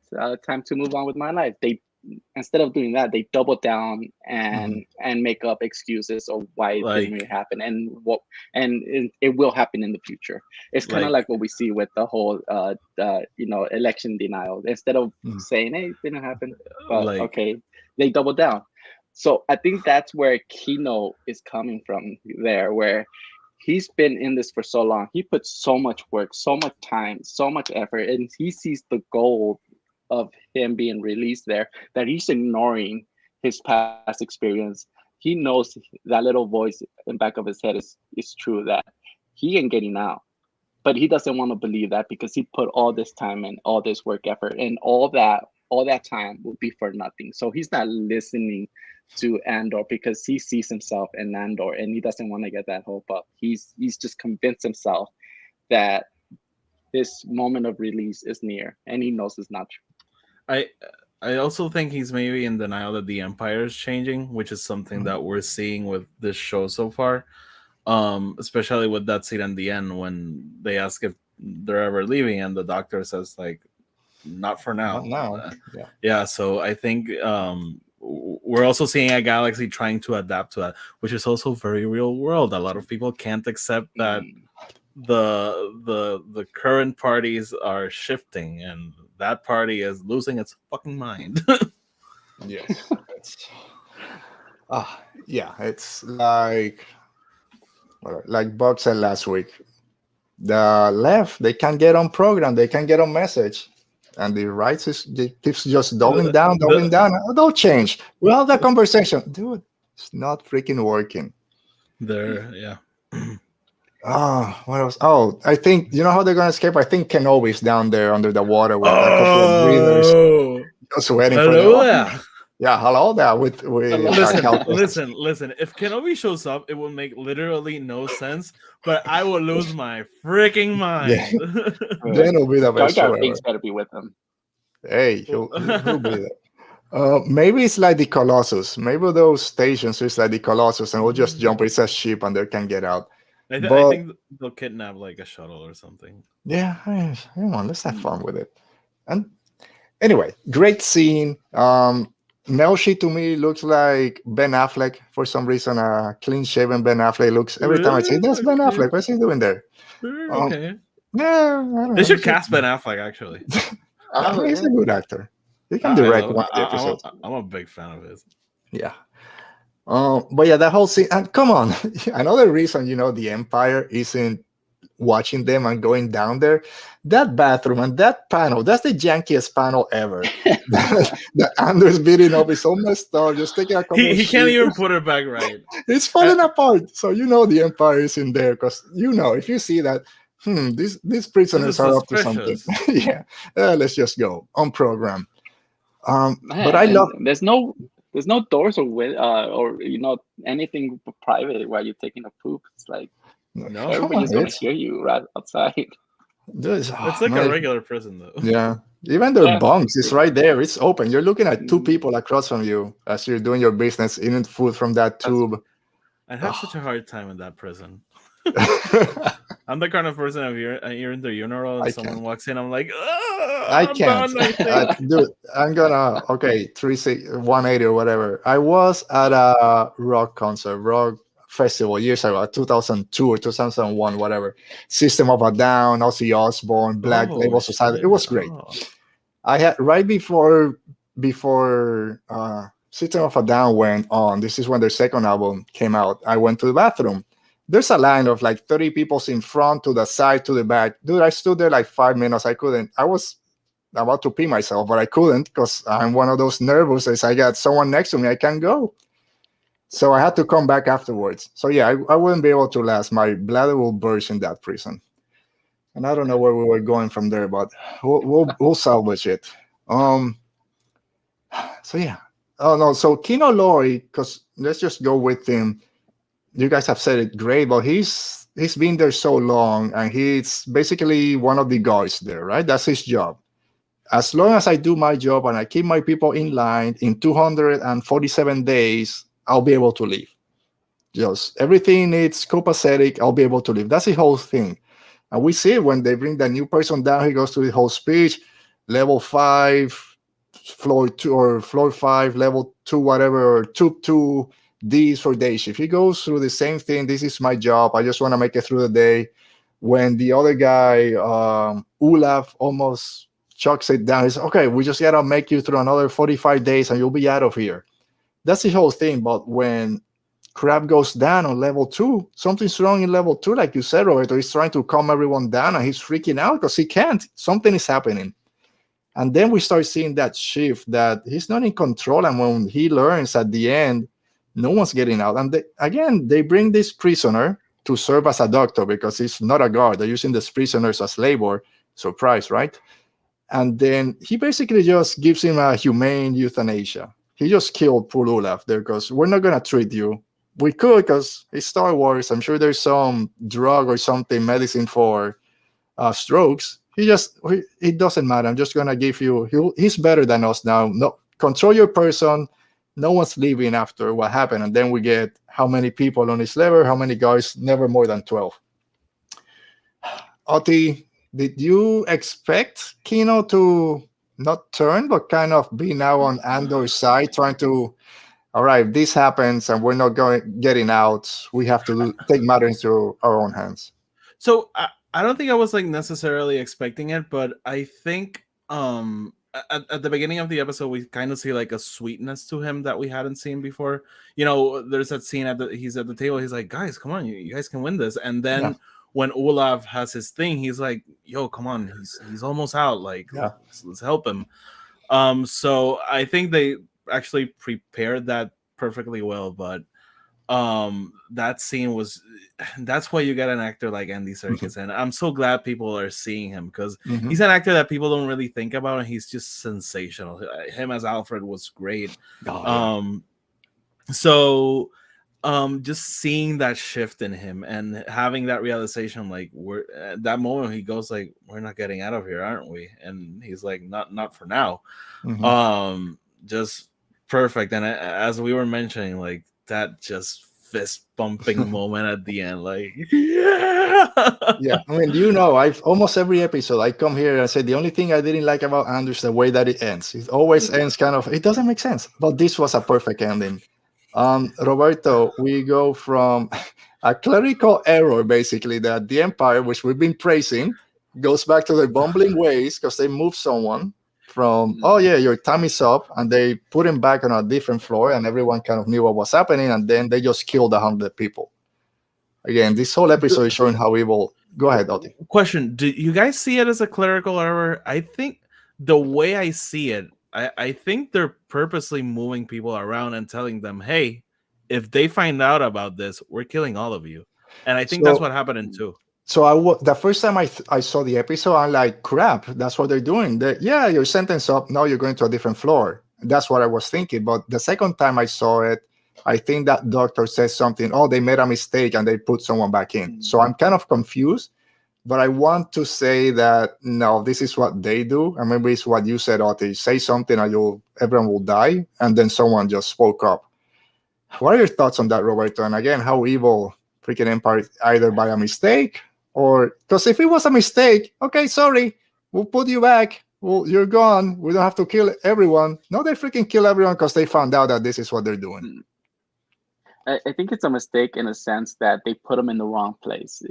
Time to move on with my life. They, instead of doing that, they double down Mhm. and make up excuses of why it didn't really Like happen and what, and it will happen in the future. It's kind of like like what we see with the whole election denial. Instead of Mhm. saying, hey, it didn't happen, but like okay, they double down. So I think that's where Kino is coming from there, where he's been in this for so long. He puts so much work, so much time, so much effort, and he sees the goal of him being released there, that he's ignoring his past experience. He knows that little voice in back of his head is true, that he ain't getting out. But he doesn't want to believe that because he put all this time and all this work effort, and all that time will be for nothing. So he's not listening to Andor because he sees himself in Andor and he doesn't want to get that hope up. He's just convinced himself that this moment of release is near, and he knows it's not true. I I also think he's maybe in denial that the Empire is changing, which is something Mhm. that we're seeing with this show so far. Especially with that scene in the end when they ask if they're ever leaving, and the doctor says like, "Not for Not now." now. Yeah. Yeah, so I think we're also seeing a galaxy trying to adapt to that, which is also very real world. A lot of people can't accept that Mm. the current parties are shifting, and that party is losing its fucking mind. Yes. It's yeah. It's like Bob said last week. The left, they can't get on program, they can't get on message, and the right is they keeps just doubling down, doubling The- down. Oh, don't change. We have that conversation, dude. It's not freaking working. They're yeah. Oh, what else? Oh, I think you know how they're gonna escape. I think Kenobi's down there under the water with a couple of breathers, Oh, just waiting for them. hello Oh, there. yeah, hello there with Listen, Calcus. listen. If Kenobi shows up, it will make literally no sense, but I will lose my freaking Yeah, mind. Uh, then it'll be the Jar best Jar show ever. Binks better be with him. Hey, he'll be there. Maybe it's like the Colossus. Maybe those stations is like the Colossus, and we'll just jump. It's a ship, and they can get out. I But think they'll kidnap like a shuttle or something. yeah, come on, let's have fun with it. And anyway, great scene. Melshi to me looks like Ben Affleck for some reason. Clean shaven Ben Affleck looks every time I say that's Ben Okay, Affleck. What's he doing there? Um, okay. yeah, I don't They know. should cast Ben Affleck. Actually, Oh He's yeah. a good actor. He can I direct love. one of the episodes. I'm a big fan of his. Yeah. But yeah, that whole scene. And come on, another reason the Empire isn't watching them and going down there. That bathroom and that panel. That's the jankiest panel ever. That Anders beating up is so messed up. Just taking a couple of He can't sheets. even put it back right. It's falling apart. So the Empire is in there because if you see that, these This prisoners is are up to something. suspicious. Yeah, let's just go on program. But I Man, love. and there's no doors or anything private while you're taking a poop. It's like No, everybody is gonna It's hear you right outside. this. it's Oh, like a man. regular prison though. Yeah. Even their Yeah. bunks is right there. It's open. You're looking at two Mm, people across from you as you're doing your business, eating food from that that's tube. I have Oh. such a hard time in that prison. I'm the kind of person if you're in the funeral and I someone can't. walks in, I'm like, I I'm can't. done. I think. Dude, I'm gonna 180 or whatever. I was at a rock festival years ago, 2002 or 2001, whatever. System of a Down, Ozzy Osbourne, Black Oh Label Society. It shit! was great. Oh, I had right before System of a Down went on. This is when their second album came out. I went to the bathroom. There's a line of like 30 people in front, to the side, to the back. Dude, I stood there like 5 minutes. I couldn't. I was about to pee myself, but I couldn't because I'm one of those nervous. As I got someone next to me, I can't go. So I had to come back afterwards. So yeah, I wouldn't be able to last. My bladder will burst in that prison. And I don't know where we were going from there, but we'll salvage it. So yeah. Oh no. So Kino Loy, because let's just go with him. You guys have said it great, but he's been there so long, and he's basically one of the guards there, right? That's his job. As long as I do my job and I keep my people in line, in 247 days, I'll be able to leave. Just everything is copacetic, I'll be able to leave. That's the whole thing. And we see it when they bring the new person down, he goes through the whole speech, level 5, floor 2 or floor 5, level 2, whatever, or tube 2, D's for day shift. He goes through the same thing. This is my job. I just want to make it through the day. When the other guy, Olaf, almost chucks it down, he says, okay, we just got to make you through another 45 days and you'll be out of here. That's the whole thing. But when Crab goes down on level 2, something's wrong in level 2, like you said, Roberto. He's trying to calm everyone down and he's freaking out because he can't. Something is happening. And then we start seeing that shift that he's not in control. And when he learns at the end, no one's getting out. And they bring this prisoner to serve as a doctor because he's not a guard. They're using these prisoners as labor. Surprise, right? And then he basically just gives him a humane euthanasia. He just killed poor Olaf there because we're not going to treat you. We could because it's Star Wars. I'm sure there's some drug or something, medicine for strokes. It doesn't matter. I'm just going to give you, he's better than us now. No, control your person. No one's leaving after what happened. And then we get how many people on his level, how many guys, never more than 12. Oti, did you expect Kino to not turn, but kind of be now on Andor's side, trying to, all right, this happens and we're not getting out. We have to take matters into our own hands. So I don't think I was like necessarily expecting it, but I think at the beginning of the episode we kind of see like a sweetness to him that we hadn't seen before. You know, there's that scene he's at the table. He's like, guys, come on, you guys can win this. And then when Olaf has his thing, he's like, yo, come on, he's almost out. Like, let's help him. So I think they actually prepared that perfectly well, but that scene that's why you get an actor like Andy Serkis, and I'm so glad people are seeing him because he's an actor that people don't really think about, and he's just sensational. Him as Alfred was great. So just seeing that shift in him and having that realization, like that moment he goes like, we're not getting out of here, aren't we? And he's like, not for now. Just perfect. And as we were mentioning, like that just fist bumping moment at the end, like I mean, you know, I've almost every episode I come here and I say the only thing I didn't like about Andor is the way that it ends. It always ends kind of, it doesn't make sense, but this was a perfect ending. Roberto, we go from a clerical error basically that the Empire, which we've been praising, goes back to their bumbling ways because they moved someone from, oh yeah, your time is up, and they put him back on a different floor and everyone kind of knew what was happening, and then they just killed 100 people. Again, this whole episode is showing how evil. Go ahead, Oti. Question, do you guys see it as a clerical error? I think the way I see it, I think they're purposely moving people around and telling them, hey, if they find out about this, we're killing all of you. And I think that's what happened in 2. So the first time I saw the episode, I'm like, crap, that's what they're doing. Your sentence up, now you're going to a different floor. That's what I was thinking. But the second time I saw it, I think that doctor says something, oh, they made a mistake and they put someone back in. So I'm kind of confused, but I want to say that, no, this is what they do. And maybe it's what you said, Oti, say something and everyone will die. And then someone just spoke up. What are your thoughts on that, Roberto? And again, how evil freaking Empire, either by a mistake or, because if it was a mistake, okay, sorry, we'll put you back. Well, you're gone. We don't have to kill everyone. No, they freaking kill everyone because they found out that this is what they're doing. I think it's a mistake in a sense that they put them in the wrong place.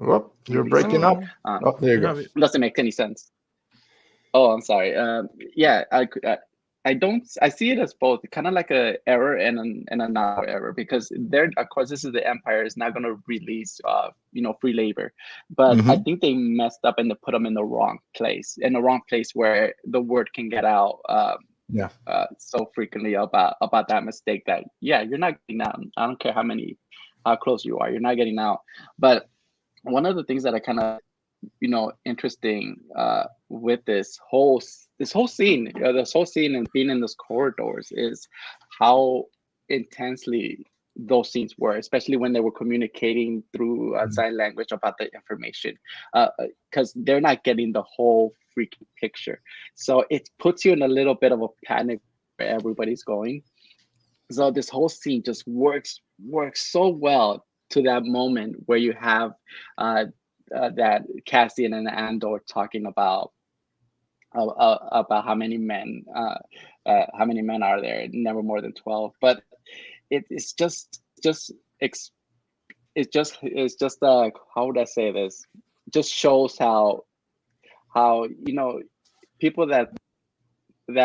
Oh, you're breaking up. There you go. Doesn't make any sense. Oh, I'm sorry. I see it as both, kind of like a error and a not error, because of course, this is the Empire is not going to release, free labor, but I think they messed up and they put them in the wrong place where the word can get out. So frequently about that mistake that you're not getting out. I don't care how close you are, you're not getting out. But one of the things that I kind of interesting with this whole scene and being in those corridors is how intensely those scenes were, especially when they were communicating through sign language about the information, because they're not getting the whole freaking picture. So it puts you in a little bit of a panic where everybody's going. So this whole scene just works so well to that moment where you have that Cassian and Andor talking about how many men are there? Never more than 12. But it's just ex- it's just how would I say this? Just shows how people that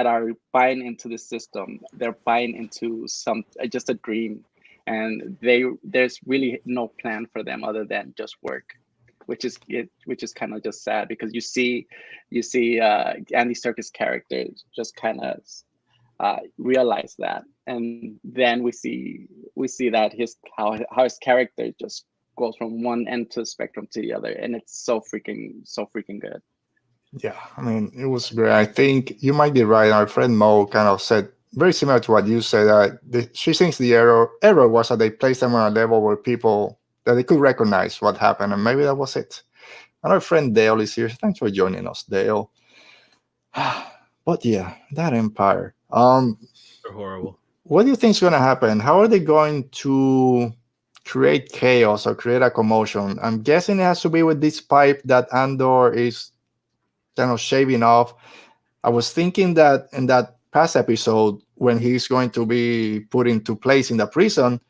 are buying into the system, they're buying into some just a dream, and there's really no plan for them other than just work, which is kind of just sad, because you see Andy Serkis' character just kind of realize that, and then we see that how his character just goes from one end to the spectrum to the other, and it's so freaking good. Yeah, I mean, it was great. I think you might be right. Our friend Mo kind of said very similar to what you said. She thinks the error was that they placed them on a level where people that they could recognize what happened, and maybe that was it. And our friend Dale is here. Thanks for joining us, Dale. But yeah, that Empire. They're horrible. What do you think is going to happen? How are they going to create chaos or create a commotion? I'm guessing it has to be with this pipe that Andor is kind of shaving off. I was thinking that in that past episode, when he's going to be put into place in the prison,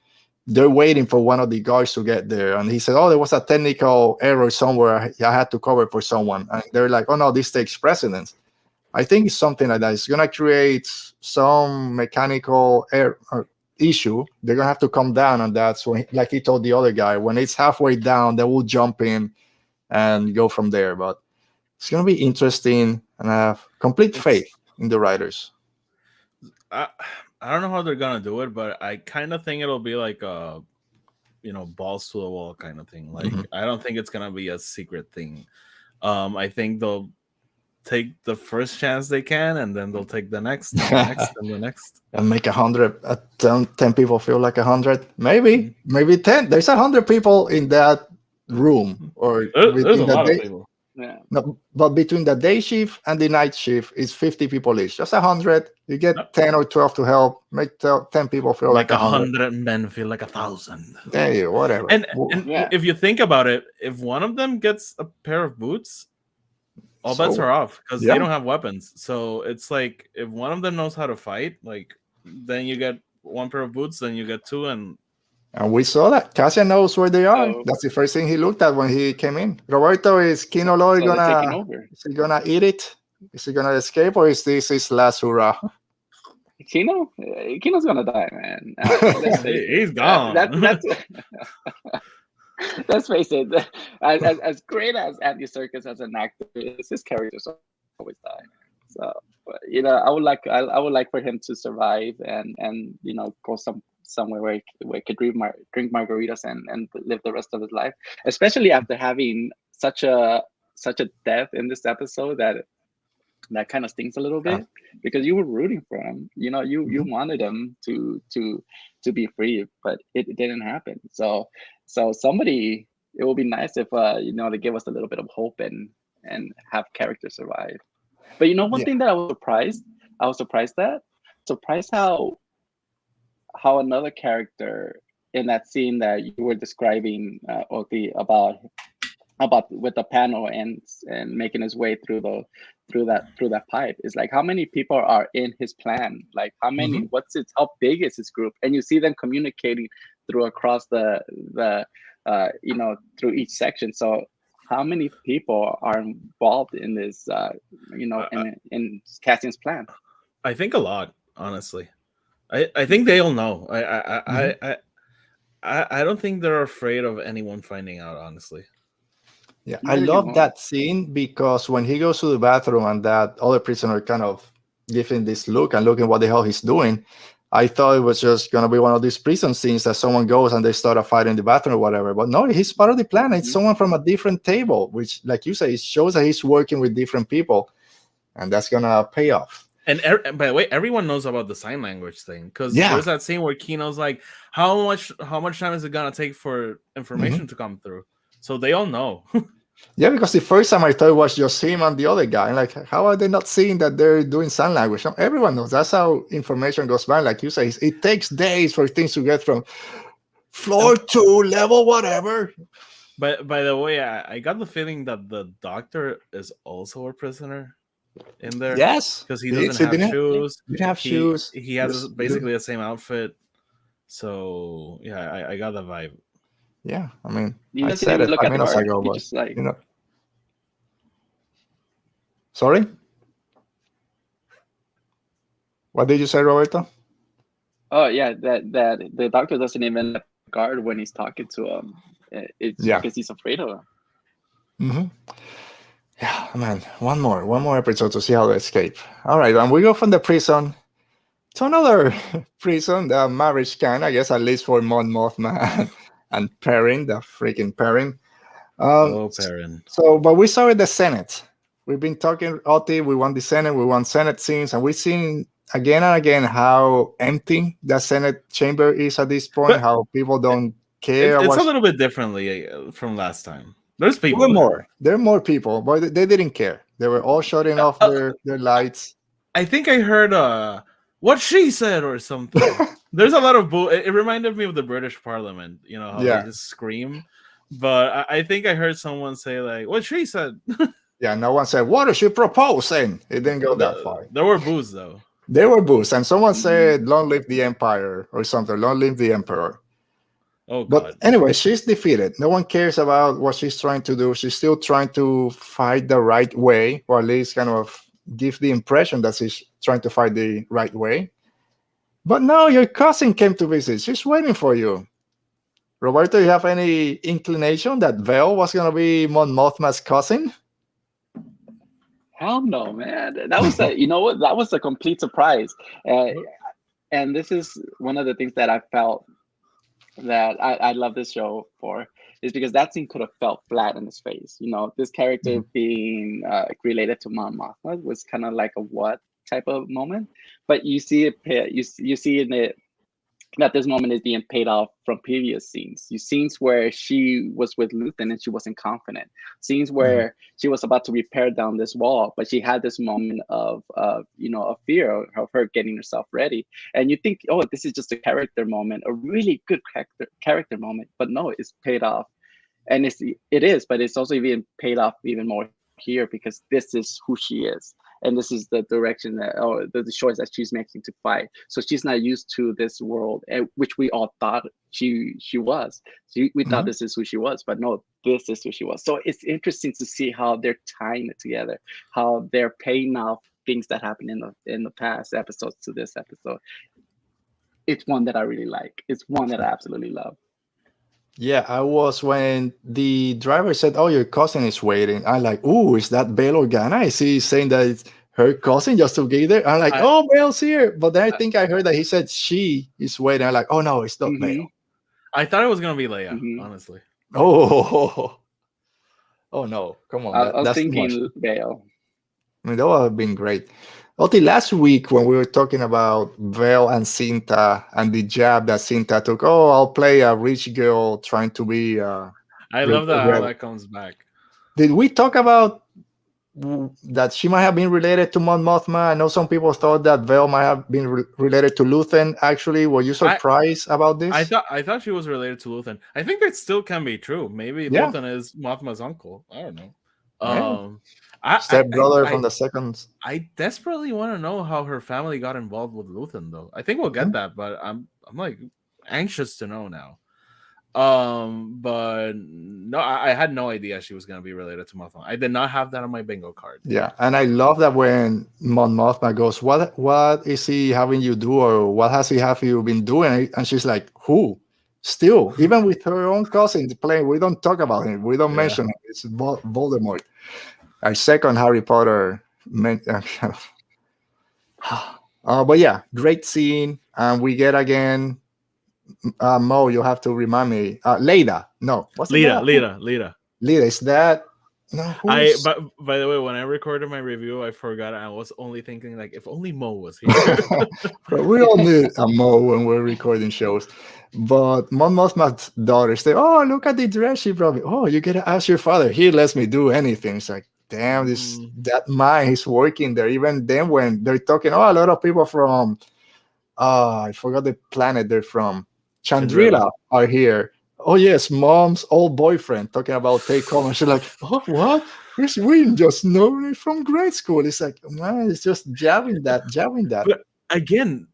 they're waiting for one of the guards to get there. And he said, oh, there was a technical error somewhere. I had to cover for someone. And they're like, oh, no, this takes precedence. I think it's something like that. It's going to create some mechanical error issue. They're going to have to come down on that. So like he told the other guy, when it's halfway down, they will jump in and go from there. But it's going to be interesting, and I have complete faith in the writers. I don't know how they're gonna do it, but I kind of think it'll be like a, balls to the wall kind of thing. Like I don't think it's gonna be a secret thing. I think they'll take the first chance they can, and then they'll take the next, and the next, and the next, and make 100. 10 people feel like 100. Maybe 10. There's 100 people in that room, or there's a lot of people. Yeah. No, but between the day shift and the night shift is 50 people each. Just 100. You get 10 or 12 to help. Make 10 people feel like 100 men feel like 1,000. There you whatever. And if you think about it, if one of them gets a pair of boots, all bets are off, because they don't have weapons. So it's like, if one of them knows how to fight, like, then you get one pair of boots, then you get two, and we saw that Cassian knows where they are. That's the first thing he looked at when he came in. Roberto, is Kino Loy gonna eat it? Is he gonna escape, or is this his last hurrah? Kino's gonna die, man. He's gone. Let's face it. As great as Andy Serkis as an actor is, his characters always die. So, but, I would like for him to survive and go somewhere where he could drink margaritas and live the rest of his life, especially after having such a death in this episode that kind of stings a little bit, because you were rooting for him. You wanted him to be free, but it didn't happen. So somebody, it would be nice if to give us a little bit of hope and have characters survive. But one thing that I was surprised how another character in that scene that you were describing, Oti, about with the panel and making his way through that pipe, is like, how many people are in his plan? Like, how many? How big is his group? And you see them communicating across the through each section. So how many people are involved in this? In Cassian's plan? I think a lot, honestly. I think they all know. I don't think they're afraid of anyone finding out, honestly. Yeah, I love that scene, because when he goes to the bathroom and that other prisoner kind of gives him this look and looking what the hell he's doing, I thought it was just going to be one of these prison scenes that someone goes and they start a fight in the bathroom or whatever. But no, he's part of the plan. It's someone from a different table, which, like you say, it shows that he's working with different people, and that's going to pay off. And by the way, everyone knows about the sign language thing, because there's that scene where Kino's like, how much time is it gonna take for information to come through? So they all know. Yeah, because the first time I thought it was just him and the other guy. And like, how are they not seeing that they're doing sign language? Everyone knows that's how information goes by. Like you say, it takes days for things to get from floor 2, level whatever. But by the way, I got the feeling that the doctor is also a prisoner in there. Yes, because he doesn't have shoes. He have shoes. He has basically the same outfit. So yeah, I got the vibe. Yeah, I mean, You I didn't said even it look 5 at the minutes guard. ago, You but just like, you know. Sorry, what did you say, Roberto? oh yeah, that the doctor doesn't even let the guard when he's talking to him. It's Yeah. because he's afraid of him. Mm-hmm. Yeah, man, one more episode to see how they escape. All right, and we go from the prison to another prison, the marriage kind, I guess, at least for Mon Mothma and Perrin, the freaking Perrin. Perrin. So, but we saw it the Senate. We've been talking, Oti, we want the Senate, we want Senate scenes, and we've seen again and again how empty the Senate chamber is at this point, But how people don't care. It's a little bit differently from last time. There's people. There are more people, but they didn't care. They were all shutting off their lights. I think I heard what she said or something. There's a lot of it reminded me of the British Parliament, you know, how they just scream. But I think I heard someone say like what she said. Yeah, no one said, what is she proposing? It didn't go that far. There were boos though. There were boos, and someone said, long live the empire or something, long live the emperor. Oh, God. But anyway, she's defeated. No one cares about what she's trying to do. She's still trying to fight the right way, or at least kind of give the impression that she's trying to fight the right way. But no, your cousin came to visit. She's waiting for you. Roberto, you have any inclination that Vel was going to be Mon Mothma's cousin? Hell no, man. That was you know what? That was a complete surprise. And this is one of the things that I felt that I love this show for, is because that scene could have felt flat in his face. You know, this character being related to Mon Mothma was kind of like a what type of moment, but you see it. You see in it that this moment is being paid off from previous scenes. You scenes where she was with Luthen and she wasn't confident. Scenes where she was about to repair down this wall, but she had this moment of fear of her getting herself ready. And you think, oh, this is just a character moment, a really good character moment. But no, it's paid off, and it is, but it's also being paid off even more here because this is who she is. And this is the direction the choice that she's making to fight. So she's not used to this world, which we all thought she was. We thought this is who she was, but no, this is who she was. So it's interesting to see how they're tying it together, how they're paying off things that happened in the past episodes to this episode. It's one that I really like. It's one that I absolutely love. Yeah, I was when the driver said, "Oh, your cousin is waiting." I'm like, "Ooh, is that Bail Organa? Is he saying that it's her cousin just to get there?" I'm like, "Oh, Bail's here." But then I think I heard that he said she is waiting. I'm like, "Oh no, it's not Bail." I thought it was gonna be Leia, honestly. Oh no! Come on, I was that's thinking Bail. I mean, that would have been great. Oti, last week when we were talking about Vel and Cinta and the jab that Cinta took, oh, I'll play a rich girl trying to be. I love that how that comes back. Did we talk about that she might have been related to Mon Mothma? I know some people thought that Vel might have been related to Luthen. Actually, were you surprised about this? I thought she was related to Luthen. I think that still can be true. Maybe Luthen is Mothma's uncle. I don't know. Stepbrother from the second. I desperately want to know how her family got involved with Luthen, though. I think we'll get that, but I'm like anxious to know now. But no, I had no idea she was going to be related to Mothma. I did not have that on my bingo card. Yeah, and I love that when Mon Mothma goes, "What is he having you do, or what has he have you been doing?" And she's like, "Who?" Still, even with her own cousin playing, we don't talk about him. We don't mention him. It's Voldemort. Our second Harry Potter. But yeah, great scene. And we get again. Mo, you have to remind me. Leda. No. Leda. Leda. Is that No, I who's but by the way, when I recorded my review, I forgot. I was only thinking like, if only Mo was here. But we all need a Mo when we're recording shows. But Mon Mothma's daughter say, "Oh, look at the dress she brought me. Oh, you gotta ask your father. He lets me do anything." It's like, damn, this Mm, that mind is working there. Even then, when they're talking, oh, a lot of people from I forgot the planet they're from, Chandrila. Chandrila are here. Oh yes, mom's old boyfriend talking about take home. And she's like, oh what? We just know it from grade school. It's like, man, it's just jabbing that. But again,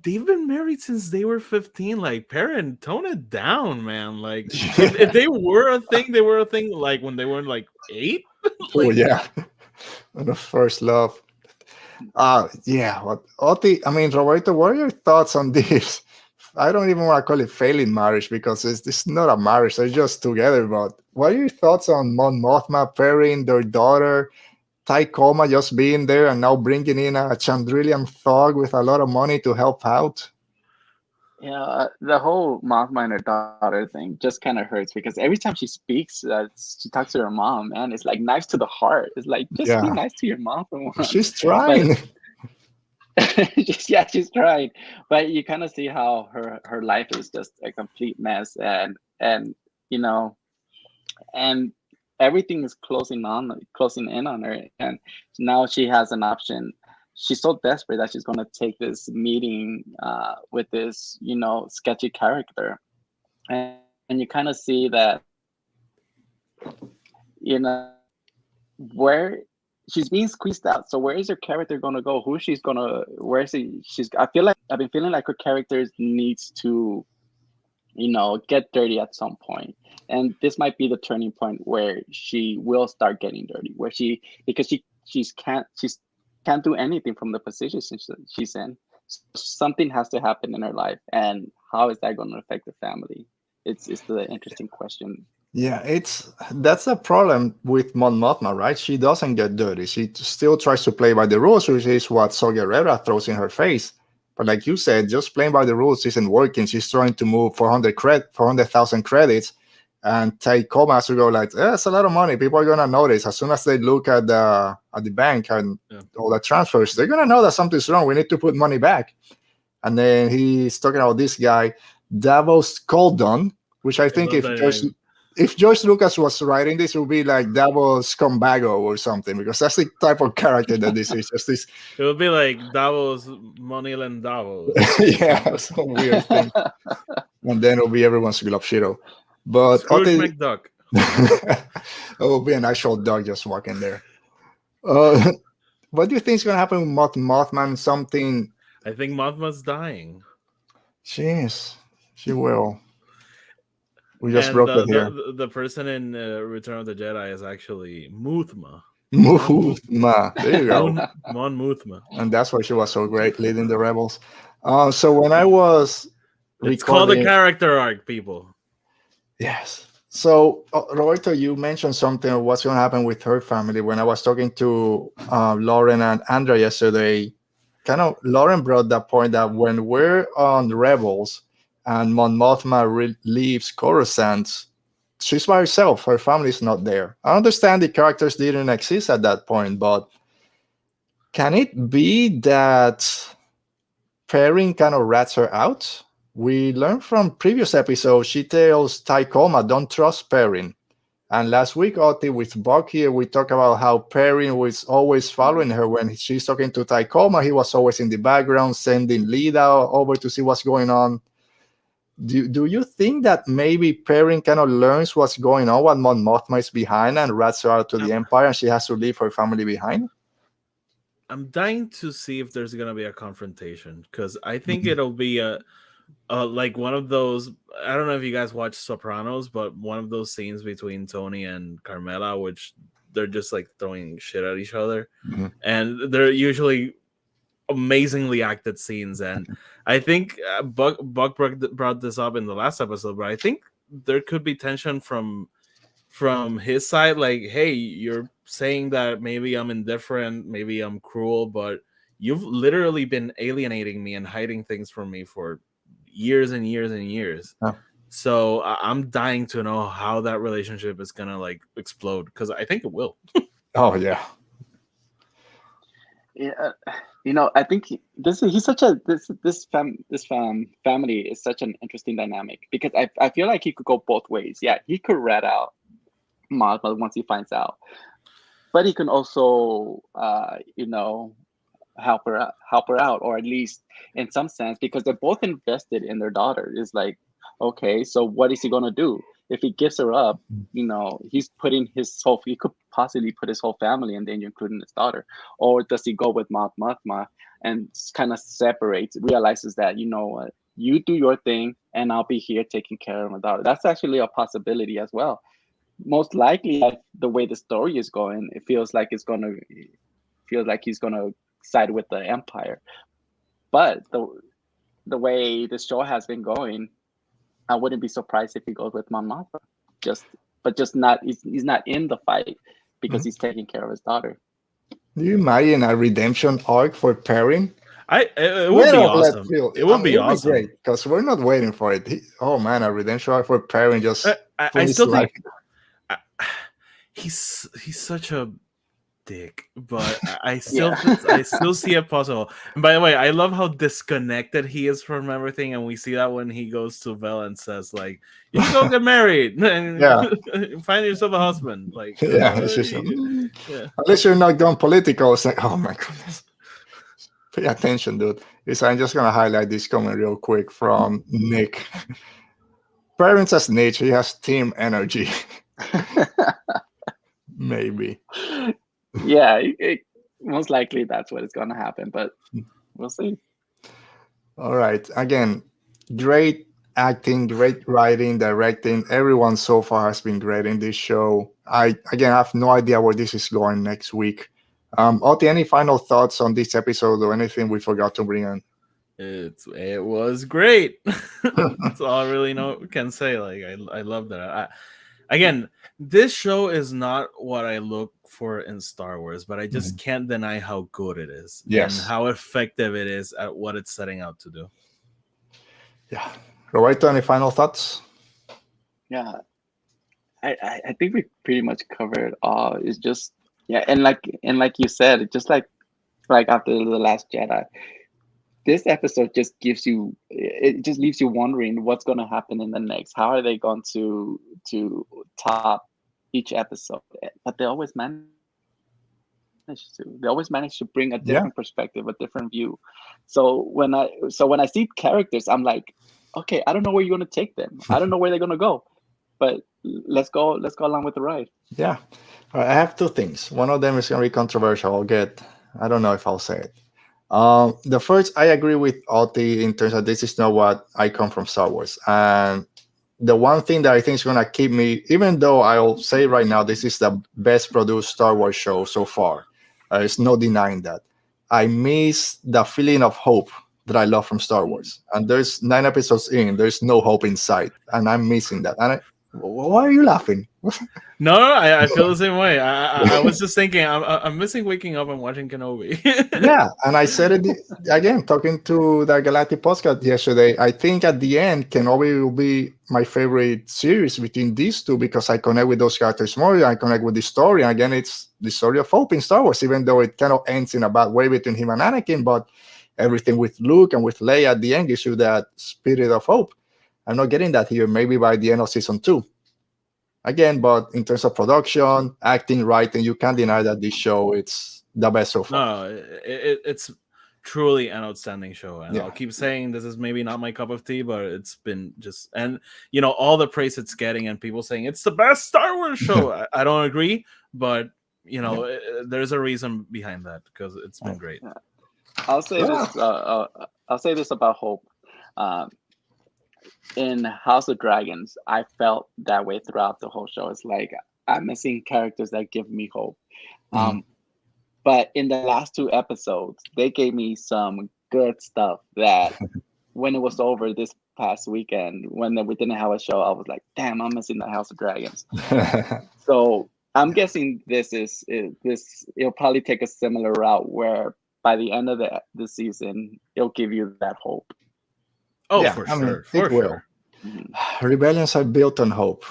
they've been married since they were 15. Like, parent, tone it down, man. Like, if they were a thing, they were a thing. Like when they were like 8. Oh Like, yeah, and the first love. Yeah. What Oti? I mean, Roberto, what are your thoughts on this? I don't even want to call it failing marriage because it's not a marriage; they're just together. But what are your thoughts on Mon Mothma pairing their daughter, Tai Koma, just being there and now bringing in a Chandrillian thug with a lot of money to help out? Yeah, the whole Mothma and her daughter thing just kind of hurts because every time she speaks, she talks to her mom, man, it's like knives to the heart. It's like, just be Yeah, nice to your mom for once. she's But trying. yeah, she's trying. But you kind of see how her life is just a complete mess, and you know, and everything is closing in on her, and now she has an option. She's so desperate that she's going to take this meeting with this sketchy character, and you kind of see that you know where she's being squeezed out. So where is her character going to go? Who she's going to where is she she's I feel like I've been feeling like her character needs to get dirty at some point. And this might be the turning point where she will start getting dirty, where because she's can't do anything from the position she's in. So something has to happen in her life, and how is that going to affect the family? It's the interesting question. Yeah, that's a problem with Mon Mothma, right? She doesn't get dirty. She still tries to play by the rules, which is what Saw Gerrera throws in her face. But like you said, just playing by the rules isn't working. She's trying to move 400,000 credits, and take Koma has to go like, that's a lot of money. People are gonna notice as soon as they look at the bank and all the transfers. They're gonna know that something's wrong. We need to put money back. And then he's talking about this guy, Davos Coldon, which I I think love that name. if George Lucas was writing this, it would be like Davos Scumbago or something, because that's the type of character that this is. Just this, It would be like Davos, Moneyland Davos. yeah, some weird thing. And then it'll be everyone's Shiro. But Scrooge okay, McDuck. it will be an actual dog just walking there. Uh, what do you think is going to happen with Mothman? Something. I think Mothma's dying. Jeez, she will. We just And broke it here. the person in Return of the Jedi is actually Mothma. Mothma. There you go. Mon Mothma. And that's why she was so great leading the rebels. So when I was It's called a recording, character arc, people. yes. So Roberto, you mentioned something of what's going to happen with her family. When I was talking to Lauren and Andrea yesterday, kind of Lauren brought that point that when we're on Rebels and Mon Mothma leaves Coruscant, she's by herself. Her family's not there. I understand the characters didn't exist at that point, but can it be that pairing kind of rats her out? We learned from previous episodes, she tells Tai Koma, don't trust pairing. And last week, Oti, with Buck here, we talked about how pairing was always following her. When she's talking to Tai Koma, he was always in the background, sending Lida over to see what's going on. Do you think that maybe pairing kind of learns what's going on, what Mon Mothma is behind, and rats her out to the Empire, and she has to leave her family behind? I'm dying to see if there's gonna be a confrontation, because I think it'll be like one of those. I don't know if you guys watch Sopranos, but one of those scenes between Tony and Carmela, which they're just like throwing shit at each other, and they're usually amazingly acted scenes. And I think Buck brought this up in the last episode, but I think there could be tension from his side, like, hey, you're saying that maybe I'm indifferent, maybe I'm cruel, but you've literally been alienating me and hiding things from me for years and years and years. So I'm dying to know how that relationship is gonna like explode, because I think it will. Oh yeah. Yeah, I think he's such a family is such an interesting dynamic, because I feel like he could go both ways. Yeah, he could rat out Mothma once he finds out, but he can also help her out, or at least in some sense, because they're both invested in their daughter. It's like, okay, so what is he gonna do if he gives her up? He's putting he could possibly put his whole family in danger, including his daughter. Or does he go with Mon Mothma and kind of realizes that, what, you do your thing and I'll be here taking care of my daughter. That's actually a possibility as well. Most likely, the way the story is going, it feels like he's gonna side with the Empire. But the way the show has been going, I wouldn't be surprised if he goes with Mon Mothma. Just not. He's not in the fight because he's taking care of his daughter. Do you imagine a redemption arc for Perrin? It would be awesome. It would be awesome. Great, because we're not waiting for it. Oh man, a redemption arc for Perrin just. I still think he's such a dick, but I still see it possible. And by the way, I love how disconnected he is from everything, and we see that when he goes to Vel and says, like, you can go get married and find yourself a husband. Like, it's just, unless you're not gone political. It's like, oh my goodness, pay attention, dude. I'm just gonna highlight this comment real quick from Nick. Perrin's a snitch. He has team energy. Maybe. Yeah, most likely that's what is going to happen, but we'll see. All right. Again, great acting, great writing, directing. Everyone so far has been great in this show. I have no idea where this is going next week. Oti, any final thoughts on this episode or anything we forgot to bring in? It was great. That's all I really can say. Like, I love that. Again, this show is not what I look for in Star Wars, but I just can't deny how good it is. Yes. And how effective it is at what it's setting out to do. Yeah. Roberto, any final thoughts? Yeah. I think we pretty much covered all. It's just, and like you said, just like after The Last Jedi, this episode just leaves you wondering what's going to happen in the next. How are they going to top each episode? But they always manage to bring a different perspective, a different view. So when I see characters, I'm like, okay, I don't know where you're going to take them. I don't know where they're going to go, but let's go along with the ride. Yeah. All right, I have two things. One of them is going to be controversial. I don't know if I'll say it. The first, I agree with Oti in terms of this is not what I come from Star Wars. And the one thing that I think is going to keep me, even though I'll say right now, this is the best produced Star Wars show so far. There's no denying that. I miss the feeling of hope that I love from Star Wars. And there's 9 episodes in, there's no hope in sight. And I'm missing that. And why are you laughing? No, I feel the same way. I was just thinking, I'm missing waking up and watching Kenobi. Yeah, and I said it again, talking to the Galactic podcast yesterday. I think at the end, Kenobi will be my favorite series between these two because I connect with those characters more. I connect with the story. And again, it's the story of hope in Star Wars, even though it kind of ends in a bad way between him and Anakin. But everything with Luke and with Leia at the end gives you that spirit of hope. I'm not getting that here. Maybe by the end of season 2. Again, but in terms of production, acting, writing, you can't deny that this show it's the best so far. No, it's truly an outstanding show, and I'll keep saying this is maybe not my cup of tea, but it's been just, and all the praise it's getting, and people saying it's the best Star Wars show. I don't agree, but there's a reason behind that because it's been great. I'll say this. I'll say this about hope. In House of Dragons, I felt that way throughout the whole show. It's like I'm missing characters that give me hope. But in the last 2 episodes, they gave me some good stuff that when it was over this past weekend, when we didn't have a show, I was like, damn, I'm missing the House of Dragons. So I'm guessing it'll probably take a similar route where by the end of the season, it'll give you that hope. Oh, yeah, for sure. Rebellions are built on hope.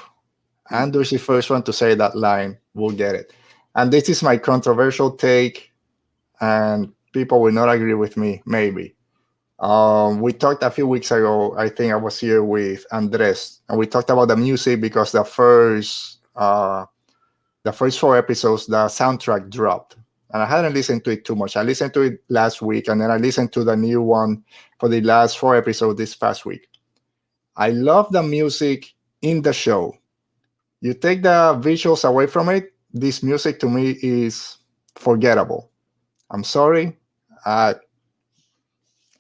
Andor's the first one to say that line. We'll get it. And this is my controversial take, and people will not agree with me, maybe. We talked a few weeks ago, I think I was here with Andres, and we talked about the music because the first 4 episodes, the soundtrack dropped. And I hadn't listened to it too much. I listened to it last week, and then I listened to the new one for the last 4 episodes this past week. I love the music in the show. You take the visuals away from it, this music to me is forgettable. I'm sorry. I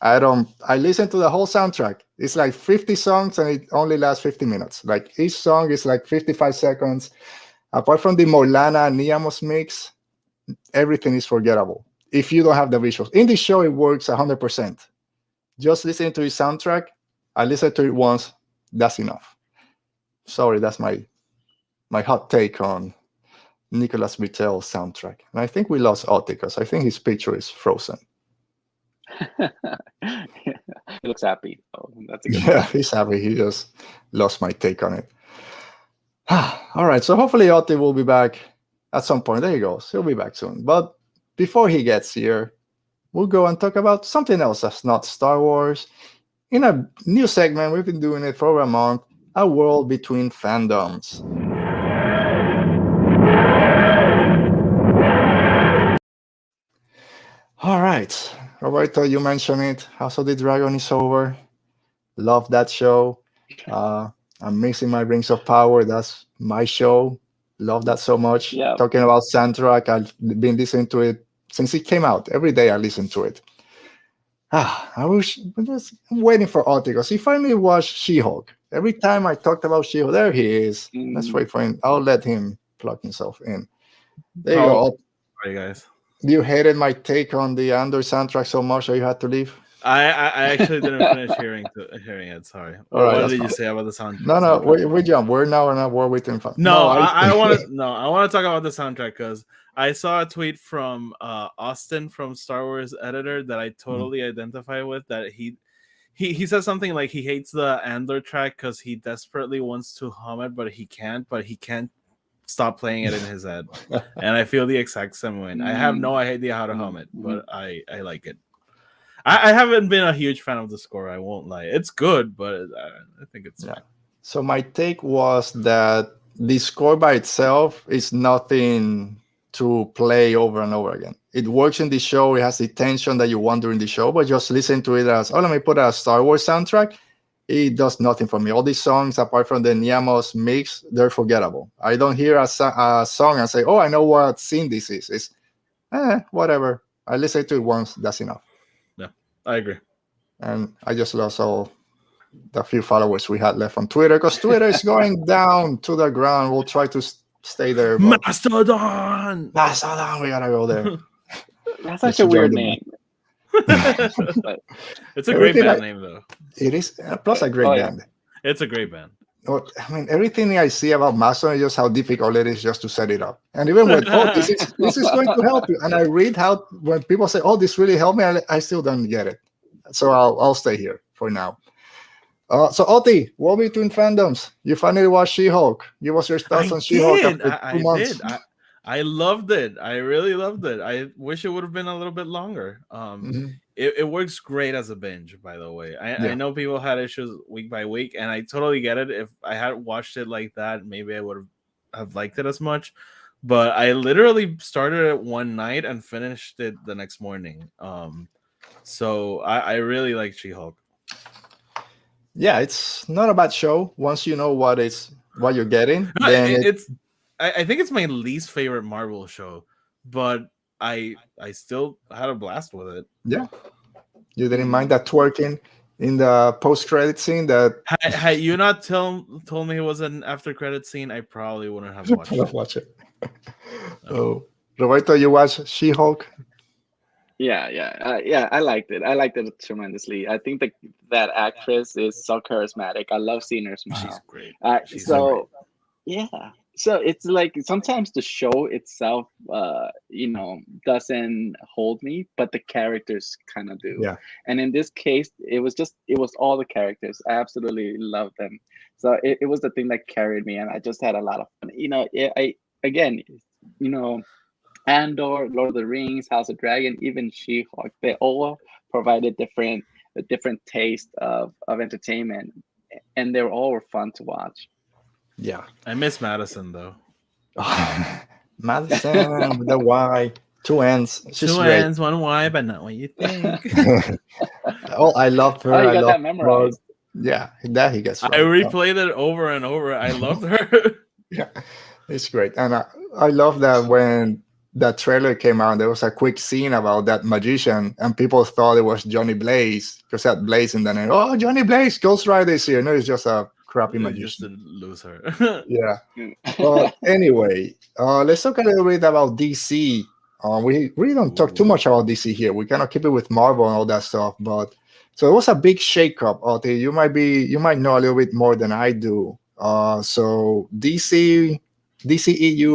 listen to the whole soundtrack. It's like 50 songs and it only lasts 50 minutes. Like each song is like 55 seconds. Apart from the Morlana Niamos mix, everything is forgettable if you don't have the visuals. In the show, it works 100%. Just listening to his soundtrack, I listened to it once, that's enough. Sorry, that's my hot take on Nicolas Vitel's soundtrack. And I think we lost Otti because I think his picture is frozen. He looks happy. Oh, that's a good Yeah, he's happy. He just lost my take on it. All right, so hopefully Otti will be back at some point. There he goes. He'll be back soon. But before he gets here, we'll go and talk about something else that's not Star Wars. In a new segment, we've been doing it for over a month, A World Between Fandoms. All right, Roberto, you mentioned it. House of the Dragon is over. Love that show. I'm missing my Rings of Power. That's my show. Love that so much. Yeah. Talking about soundtrack, I've been listening to it since it came out. Every day I listen to it. I'm waiting for Otti because he finally watched She-Hulk. Every time I talked about She-Hulk, there he is. Let's wait for him. I'll let him plug himself in. There you go. Sorry, guys. You hated my take on the Andor soundtrack so much that you had to leave? I actually didn't finish hearing it. Sorry. All right, what did fine. you say about the soundtrack? No, we jump. We're now in a war within fun. I want to talk about the soundtrack because I saw a tweet from Austin from Star Wars Editor that I totally identify with. That he says something like he hates the Andor track because he desperately wants to hum it, but he can't stop playing it in his head. And I feel the exact same way. I have no idea how to hum it, but I like it. I haven't been a huge fan of the score, I won't lie. It's good, but I think it's fine. So my take was that the score by itself is nothing to play over and over again. It works in the show. It has the tension that you want during the show, but just listen to it as, let me put a Star Wars soundtrack. It does nothing for me. All these songs, apart from the Niamos mix, they're forgettable. I don't hear a song and say, I know what scene this is. It's whatever. I listen to it once. That's enough. Yeah, I agree. And I just lost all the few followers we had left on Twitter because Twitter is going down to the ground. We'll try to stay there. Mastodon! We gotta go there. That's such a weird name. It's a great band name, though. It is. Plus a great band. It's a great band. I mean, everything I see about Mastodon is just how difficult it is just to set it up. And even when, this is going to help you. And I read how when people say, this really helped me, I still don't get it. So I'll stay here for now. So Otti, War Between Fandoms. You finally watched She-Hulk. Give us your thoughts on She-Hulk after 2 months. I loved it. I really loved it. I wish it would have been a little bit longer. It works great as a binge, by the way. I know people had issues week by week, and I totally get it. If I had watched it like that, maybe I would have liked it as much. But I literally started it one night and finished it the next morning. So I really like She-Hulk. Yeah, it's not a bad show. Once you know what you're getting, then I think it's my least favorite Marvel show, but I still had a blast with it. Yeah. You didn't mind that twerking in the post-credit scene that had you not told me it was an after-credit scene, I probably wouldn't have watched it. Roberto, you watched She-Hulk? Yeah, I liked it. I liked it tremendously. I think that actress is so charismatic. I love seeing her smile. She's great. Yeah, So it's like sometimes the show itself, doesn't hold me, but the characters kind of do. Yeah. And in this case, it was all the characters. I absolutely loved them. So it was the thing that carried me, and I just had a lot of fun. I again, you know, Andor, Lord of the Rings, House of Dragon, even She-Hulk, they all provided a different taste of entertainment, and they all were fun to watch. Yeah. I miss Madison though. Madison with the Y, two N's. She's Two great. N's, one Y, but not what you think. Oh, I loved her. Oh, you I got love that memorized. Yeah, that he gets I right. replayed it over and over. I loved her. Yeah, it's great. And I love that when that trailer came out, there was a quick scene about that magician, and people thought it was Johnny Blaze because that Blaze in the name. Oh, Johnny Blaze, Ghost Rider is here. No, it's just a crappy Just magician. to lose her. Yeah. But anyway, let's talk a little bit about DC. We really don't talk too much about DC here. We kind of keep it with Marvel and all that stuff. But so it was a big shakeup. Oti, you might know a little bit more than I do. So DCEU,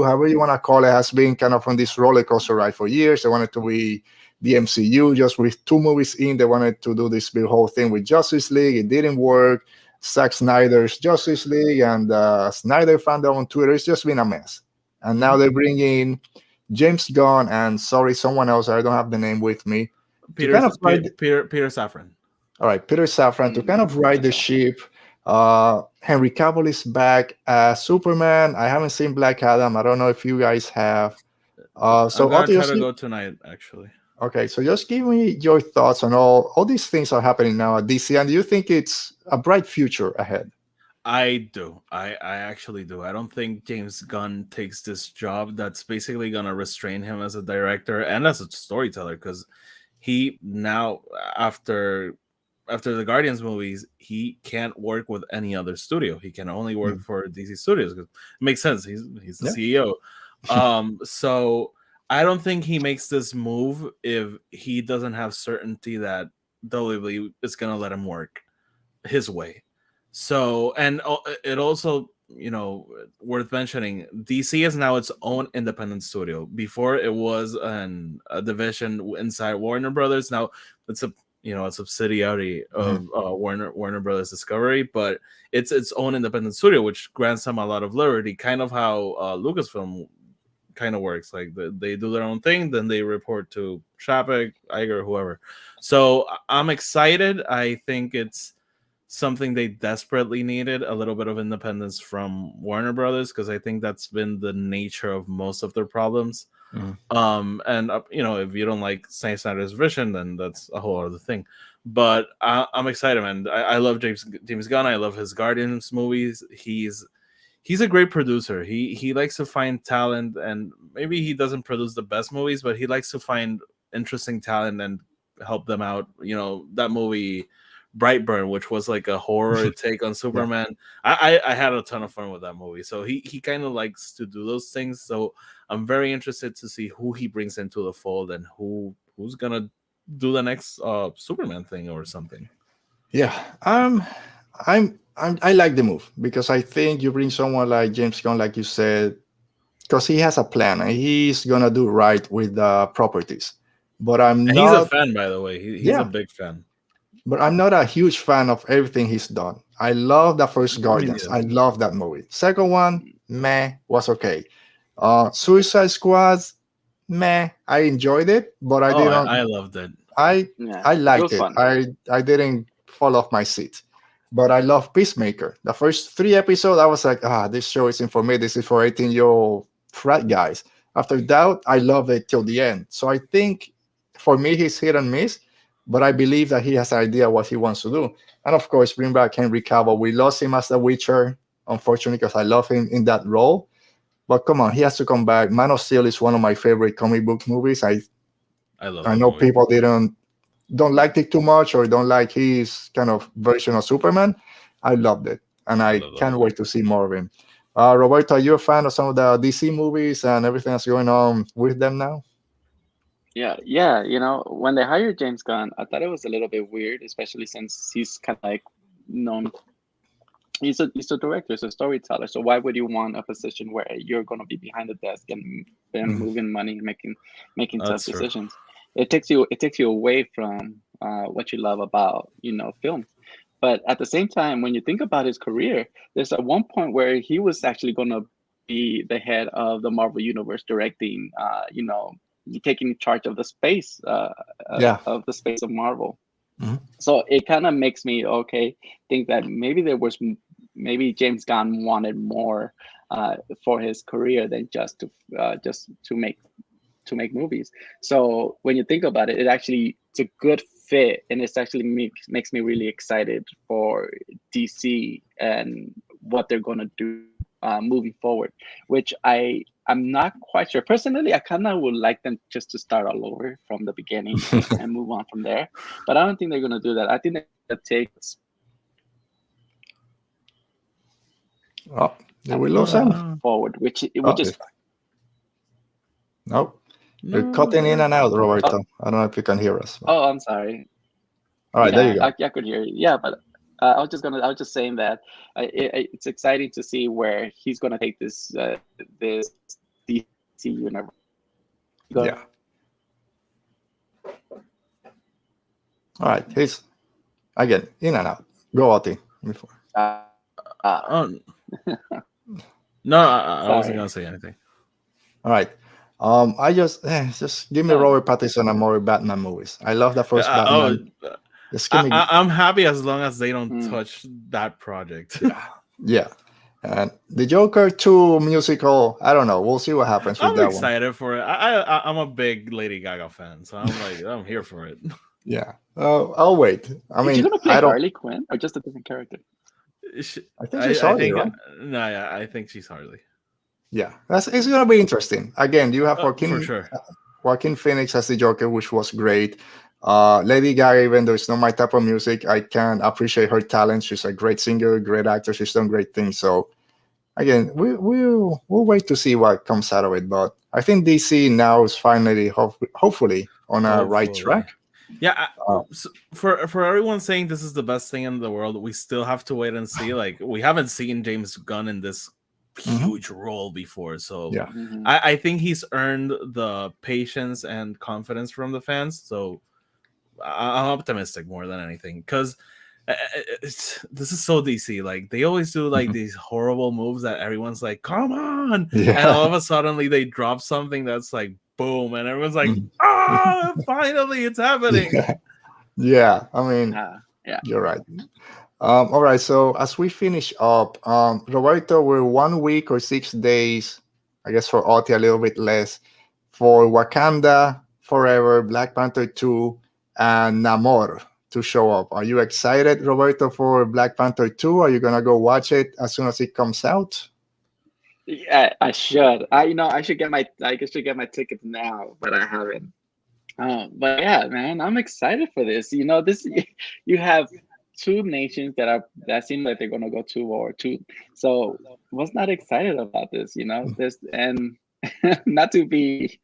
however you want to call it, has been kind of on this roller coaster ride for years. They wanted to be the MCU just with 2 movies in. They wanted to do this big whole thing with Justice League. It didn't work. Zack Snyder's Justice League and Snyder fandom on Twitter. It's just been a mess. And now they bring in James Gunn and someone else. I don't have the name with me. Peter Safran. All right, Peter Safran to kind of ride the ship. Henry Cavill is back as Superman. I haven't seen Black Adam. I don't know if you guys have. So I'm gonna try to go tonight, actually. Okay, so just give me your thoughts on all these things are happening now at DC, and do you think it's a bright future ahead? I do. I actually do. I don't think James Gunn takes this job that's basically going to restrain him as a director and as a storyteller, because he now, after the Guardians movies, he can't work with any other studio. He can only work for DC Studios. It makes sense. He's the CEO. So I don't think he makes this move if he doesn't have certainty that WWE is going to let him work his way. So, and it also, worth mentioning, DC is now its own independent studio. Before it was a division inside Warner Brothers. Now it's a subsidiary of Warner Brothers Discovery, but it's its own independent studio, which grants them a lot of liberty, kind of how Lucasfilm kind of works. Like they do their own thing, then they report to Chapek, Iger, whoever. So I'm excited. I think it's something they desperately needed, a little bit of independence from Warner Brothers, because I think that's been the nature of most of their problems. And if you don't like Snyder's vision, then that's a whole other thing. But I'm excited, man. I love James Gunn. I love his Guardians movies. He's a great producer. He likes to find talent, and maybe he doesn't produce the best movies, but he likes to find interesting talent and help them out. That movie Brightburn, which was like a horror take on Superman. I had a ton of fun with that movie. So he kind of likes to do those things. So I'm very interested to see who he brings into the fold and who's gonna do the next Superman thing or something. Yeah, I like the move because I think you bring someone like James Gunn, like you said, because he has a plan and he's gonna do right with the properties. But he's a fan, by the way. He's a big fan. But I'm not a huge fan of everything he's done. I love the first Guardians. I love that movie. Second one, meh, was okay. Suicide Squad, meh. I enjoyed it, but I didn't. I loved it. I liked it. I didn't fall off my seat. But I love Peacemaker. The first 3 episodes, I was like, this show isn't for me. This is for 18-year-old frat guys. After that, I loved it till the end. So I think for me, he's hit and miss. But I believe that he has an idea what he wants to do. And of course, bring back Henry Cavill. We lost him as the Witcher, unfortunately, because I love him in that role. But come on, he has to come back. Man of Steel is one of my favorite comic book movies. I know people don't like it too much or don't like his kind of version of Superman. I loved it. And I can't wait to see more of him. Roberto, are you a fan of some of the DC movies and everything that's going on with them now? Yeah. When they hired James Gunn, I thought it was a little bit weird, especially since he's kind of like known he's a director, he's a storyteller. So why would you want a position where you're going to be behind the desk and moving money and making tough That's true. decisions? It takes you away from what you love about film. But at the same time, when you think about his career, there's at one point where he was actually going to be the head of the Marvel Universe, directing, taking charge of the space, of the space of Marvel. Mm-hmm. So it kind of makes me think that maybe James Gunn wanted more for his career than just to make movies. So when you think about it, it's a good fit, and it's actually makes me really excited for DC and what they're going to do moving forward, which I'm not quite sure. Personally, I kind of would like them just to start all over from the beginning and move on from there. But I don't think they're going to do that. I think they're going to take we lose him forward, which is no. You're cutting in and out, Roberto. I don't know if you can hear us. Oh, I'm sorry. All right, there you go. I could hear you. Yeah, but I was just saying that it's exciting to see where he's going to take this DC universe. Yeah. All right, he's again in and out. Go out before. No, I wasn't gonna say anything. All right. I just give me Robert Pattinson and more Batman movies. I love the first Batman. I'm happy as long as they don't touch that project. Yeah. And the Joker 2 musical, I don't know. We'll see what happens with that one. I'm excited for it. I'm a big Lady Gaga fan, so I'm here for it. Yeah. I'll wait. I mean, you gonna play Harley Quinn or just a different character? I think she's Harley, right? No, yeah, I think she's Harley. Yeah, it's gonna be interesting. Again, you have for sure. Joaquin Phoenix as the Joker, which was great. Lady Gaga, even though it's not my type of music, I can appreciate her talent. She's a great singer, great actor. She's done great things. So, again, we'll wait to see what comes out of it. But I think DC now is finally, hopefully, on a right track. Yeah, so for everyone saying this is the best thing in the world, we still have to wait and see. Like, we haven't seen James Gunn in this huge role before, so yeah. I think he's earned the patience and confidence from the fans. So I'm optimistic more than anything, because this is so DC. Like, they always do like these horrible moves that everyone's like, come on, and all of a sudden they drop something that's like boom, and everyone's like, finally it's happening. Yeah, I mean, you're right. All right, so as we finish up, Roberto, we're 1 week or 6 days, I guess for Oti a little bit less, for Wakanda Forever, Black Panther 2, and Namor to show up. Are you excited, Roberto, for Black Panther 2? Are you going to go watch it as soon as it comes out? Yeah, I should. I should get my ticket now, but I haven't. But yeah, man, I'm excited for this. You have two nations that seem like they're gonna go to war too. So was not excited about this, this, and not to be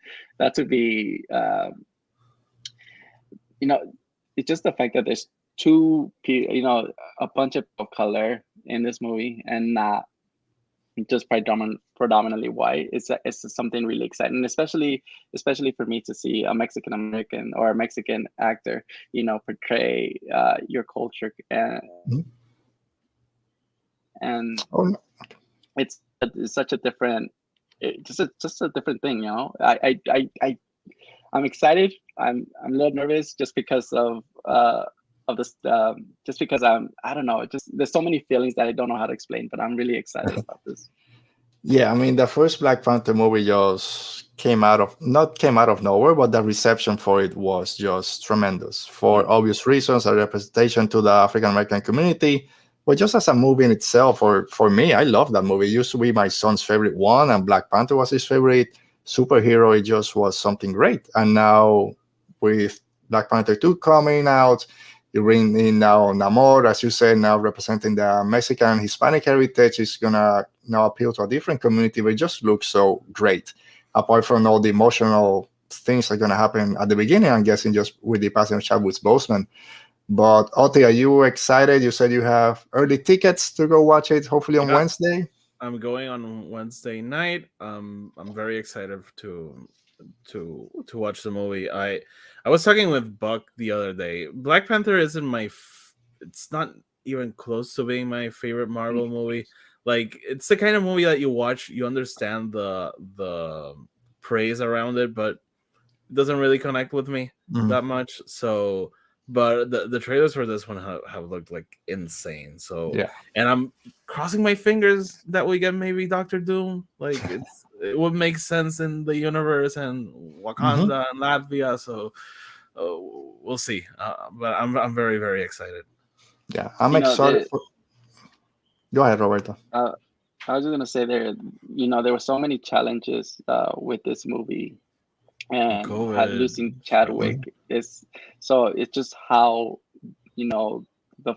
it's just the fact that there's two people, a bunch of color in this movie and not just predominantly white. It's something really exciting, especially for me to see a Mexican American or a Mexican actor, portray your culture and it's such a different, just a different thing. I'm excited. I'm a little nervous just because of this, just because I don't know, there's so many feelings that I don't know how to explain, but I'm really excited about this. Yeah, I mean, the first Black Panther movie just not came out of nowhere, but the reception for it was just tremendous for obvious reasons, a representation to the African American community, but just as a movie in itself, for me, I love that movie. It used to be my son's favorite one, and Black Panther was his favorite superhero. It just was something great. And now with Black Panther 2 coming out, you bring in now Namor, as you said, now representing the Mexican Hispanic heritage, is gonna now appeal to a different community, but it just looks so great. Apart from all the emotional things that are gonna happen at the beginning, I'm guessing just with the passing of Chadwick Boseman. But Oti, are you excited? You said you have early tickets to go watch it, hopefully on Yeah, Wednesday. I'm going on Wednesday night. I'm very excited to watch the movie. I was talking with Buck the other day. Black Panther isn't it's not even close to being my favorite Marvel movie. Like, it's the kind of movie that you watch, you understand the praise around it, but it doesn't really connect with me Mhm. that much. So, but the trailers for this one have looked like insane. So, Yeah. and I'm crossing my fingers that we get maybe Doctor Doom. Like, it would make sense in the universe and Mhm. Wakanda and Latvia. So, we'll see. But I'm very very excited. Yeah, I'm You know, excited the for. Go ahead, Roberto. uh, I was just gonna say there were so many challenges with this movie, and losing COVID. Chadwick is so it's just how you know the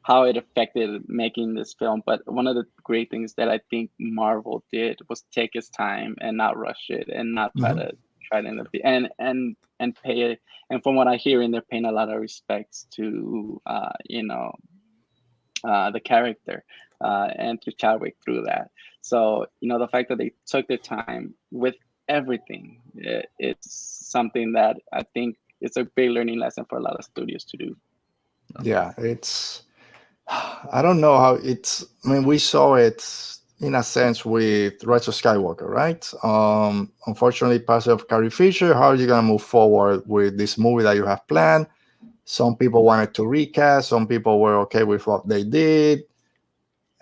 how it affected making this film. But one of the great things that I think Marvel did was take its time and not rush it and not Mhm. try to end up and pay it. And from what I hear, they're paying a lot of respects to the character and to Chadwick through that. So the fact that they took their time with everything, it's something that I think it's a big learning lesson for a lot of studios to do. Yeah, it's. I don't know how it's. I mean, we saw it in a sense with Rise of Skywalker, right? Unfortunately, passing of Carrie Fisher. How are you gonna move forward with this movie that you have planned? Some people wanted to recast. Some people were okay with what they did,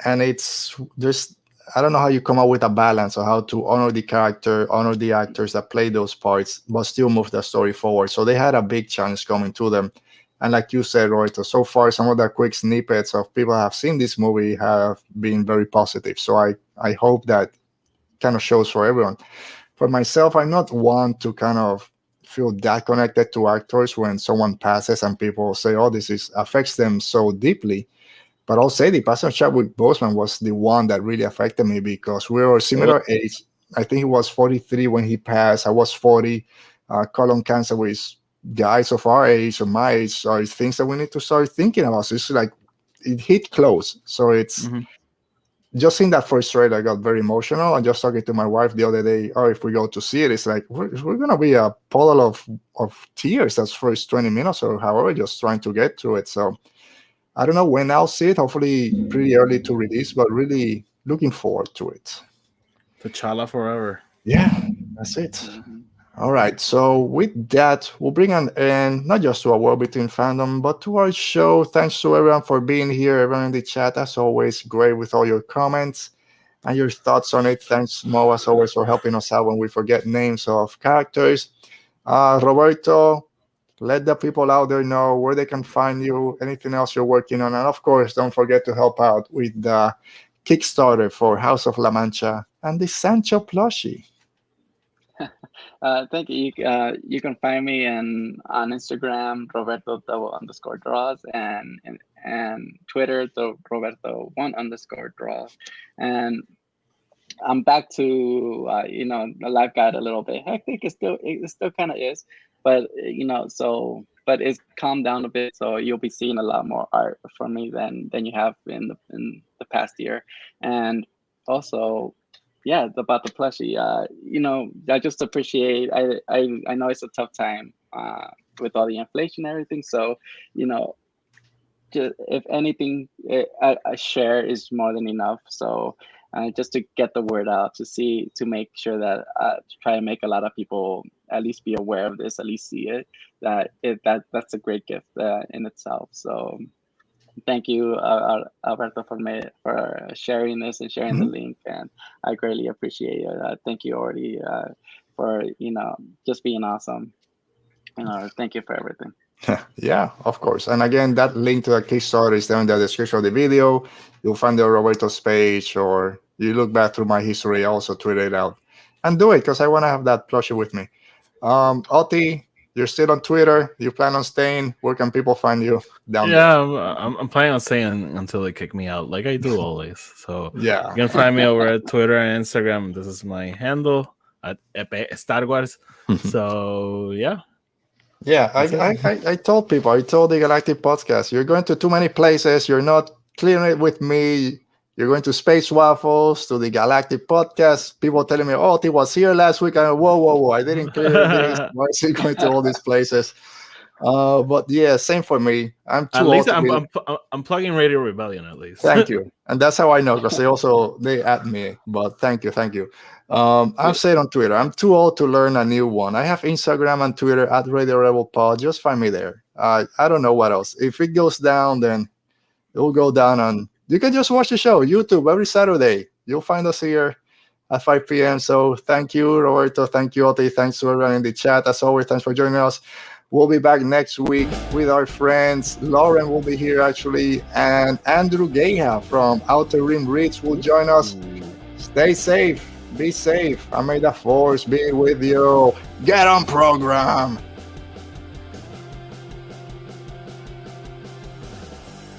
and it's just I don't know how you come up with a balance of how to honor the character, honor the actors that play those parts, but still move the story forward. So they had a big challenge coming to them. And like you said, Roberto, so far some of the quick snippets of people have seen this movie have been very positive. So I hope that kind of shows for everyone. For myself, I'm not one to kind of feel that connected to actors when someone passes and people say, "Oh, this is affects them so deeply." But I'll say the passing chat with Boseman was the one that really affected me because we were similar age. I think he was 43 when he passed. I was 40. Colon cancer with guys of our age or my age are things that we need to start thinking about. So it's like it hit close. So it's Mm-hmm. just in that first trailer, I got very emotional. I just talking to my wife the other day. Oh, if we go to see it, it's like we're gonna be a puddle of tears. That's first 20 minutes or however, just trying to get through it. So I don't know when I'll see it. Hopefully, pretty early to release, but really looking forward to it. T'Challa forever. Yeah, that's it. Mhm. All right. So with that, we'll bring an end not just to our World Between Fandom, but to our show. Thanks to everyone for being here. Everyone in the chat, as always, great with all your comments and your thoughts on it. Thanks, Mo, as always, for helping us out when we forget names of characters. Roberto, let the people out there know where they can find you, anything else you're working on. And of course, don't forget to help out with the Kickstarter for House of La Mancha and the Sancho plushie. Thank you. You can find me on Instagram, Roberto double underscore draws, and Twitter, the Roberto one underscore draw. And I'm back to the life guide a little bit hectic. It still kind of is, but but it's calmed down a bit. So you'll be seeing a lot more art from me than you have in the past year, and also yeah, about the plushie. I just appreciate. I know it's a tough time with all the inflation and everything. So you know, just if anything, a share is more than enough. So just to get the word out, to make sure that to try and make a lot of people at least be aware of this, at least see it. That's a great gift in itself. So thank you, Alberto, for sharing this and sharing the Mhm. link, and I greatly appreciate it. Thank you already for just being awesome. Thank you for everything. Yeah, of course. And again, that link to the Kickstarter is down in the description of the video. You'll find the Roberto's page, or you look back through my history, I also tweet it out. And do it because I want to have that plushie with me. Oti, you're still on Twitter. You plan on staying. Where can people find you down there? Yeah, I'm planning on staying until they kick me out, like I do always. So Yeah. you can find me over at Twitter and Instagram. This is my handle at Epe Star Wars. So yeah, Yeah, That's it. I told people, I told the Galactic Podcast, you're going to too many places. You're not clearing it with me. You're going to Space Waffles, to the Galactic Podcast. People telling me, oh, he was here last week. And whoa. I didn't clear this. Why is he going to all these places? But yeah, same for me. I'm At too old least to be. I'm plugging Radio Rebellion at least. Thank you. And that's how I know, because they add me. But thank you. I've said on Twitter, I'm too old to learn a new one. I have Instagram and Twitter at Radio Rebel Pod. Just find me there. I don't know what else. If it goes down, then it will go down. And you can just watch the show, YouTube, every Saturday. You'll find us here at 5 p.m. So thank you, Roberto. Thank you, Oti. Thanks to everyone in the chat. As always, thanks for joining us. We'll be back next week with our friends. Lauren will be here, actually, and Andrew Geha from Outer Rim Reads will join us. Stay safe. Be safe. And may the force be with you. Get on program.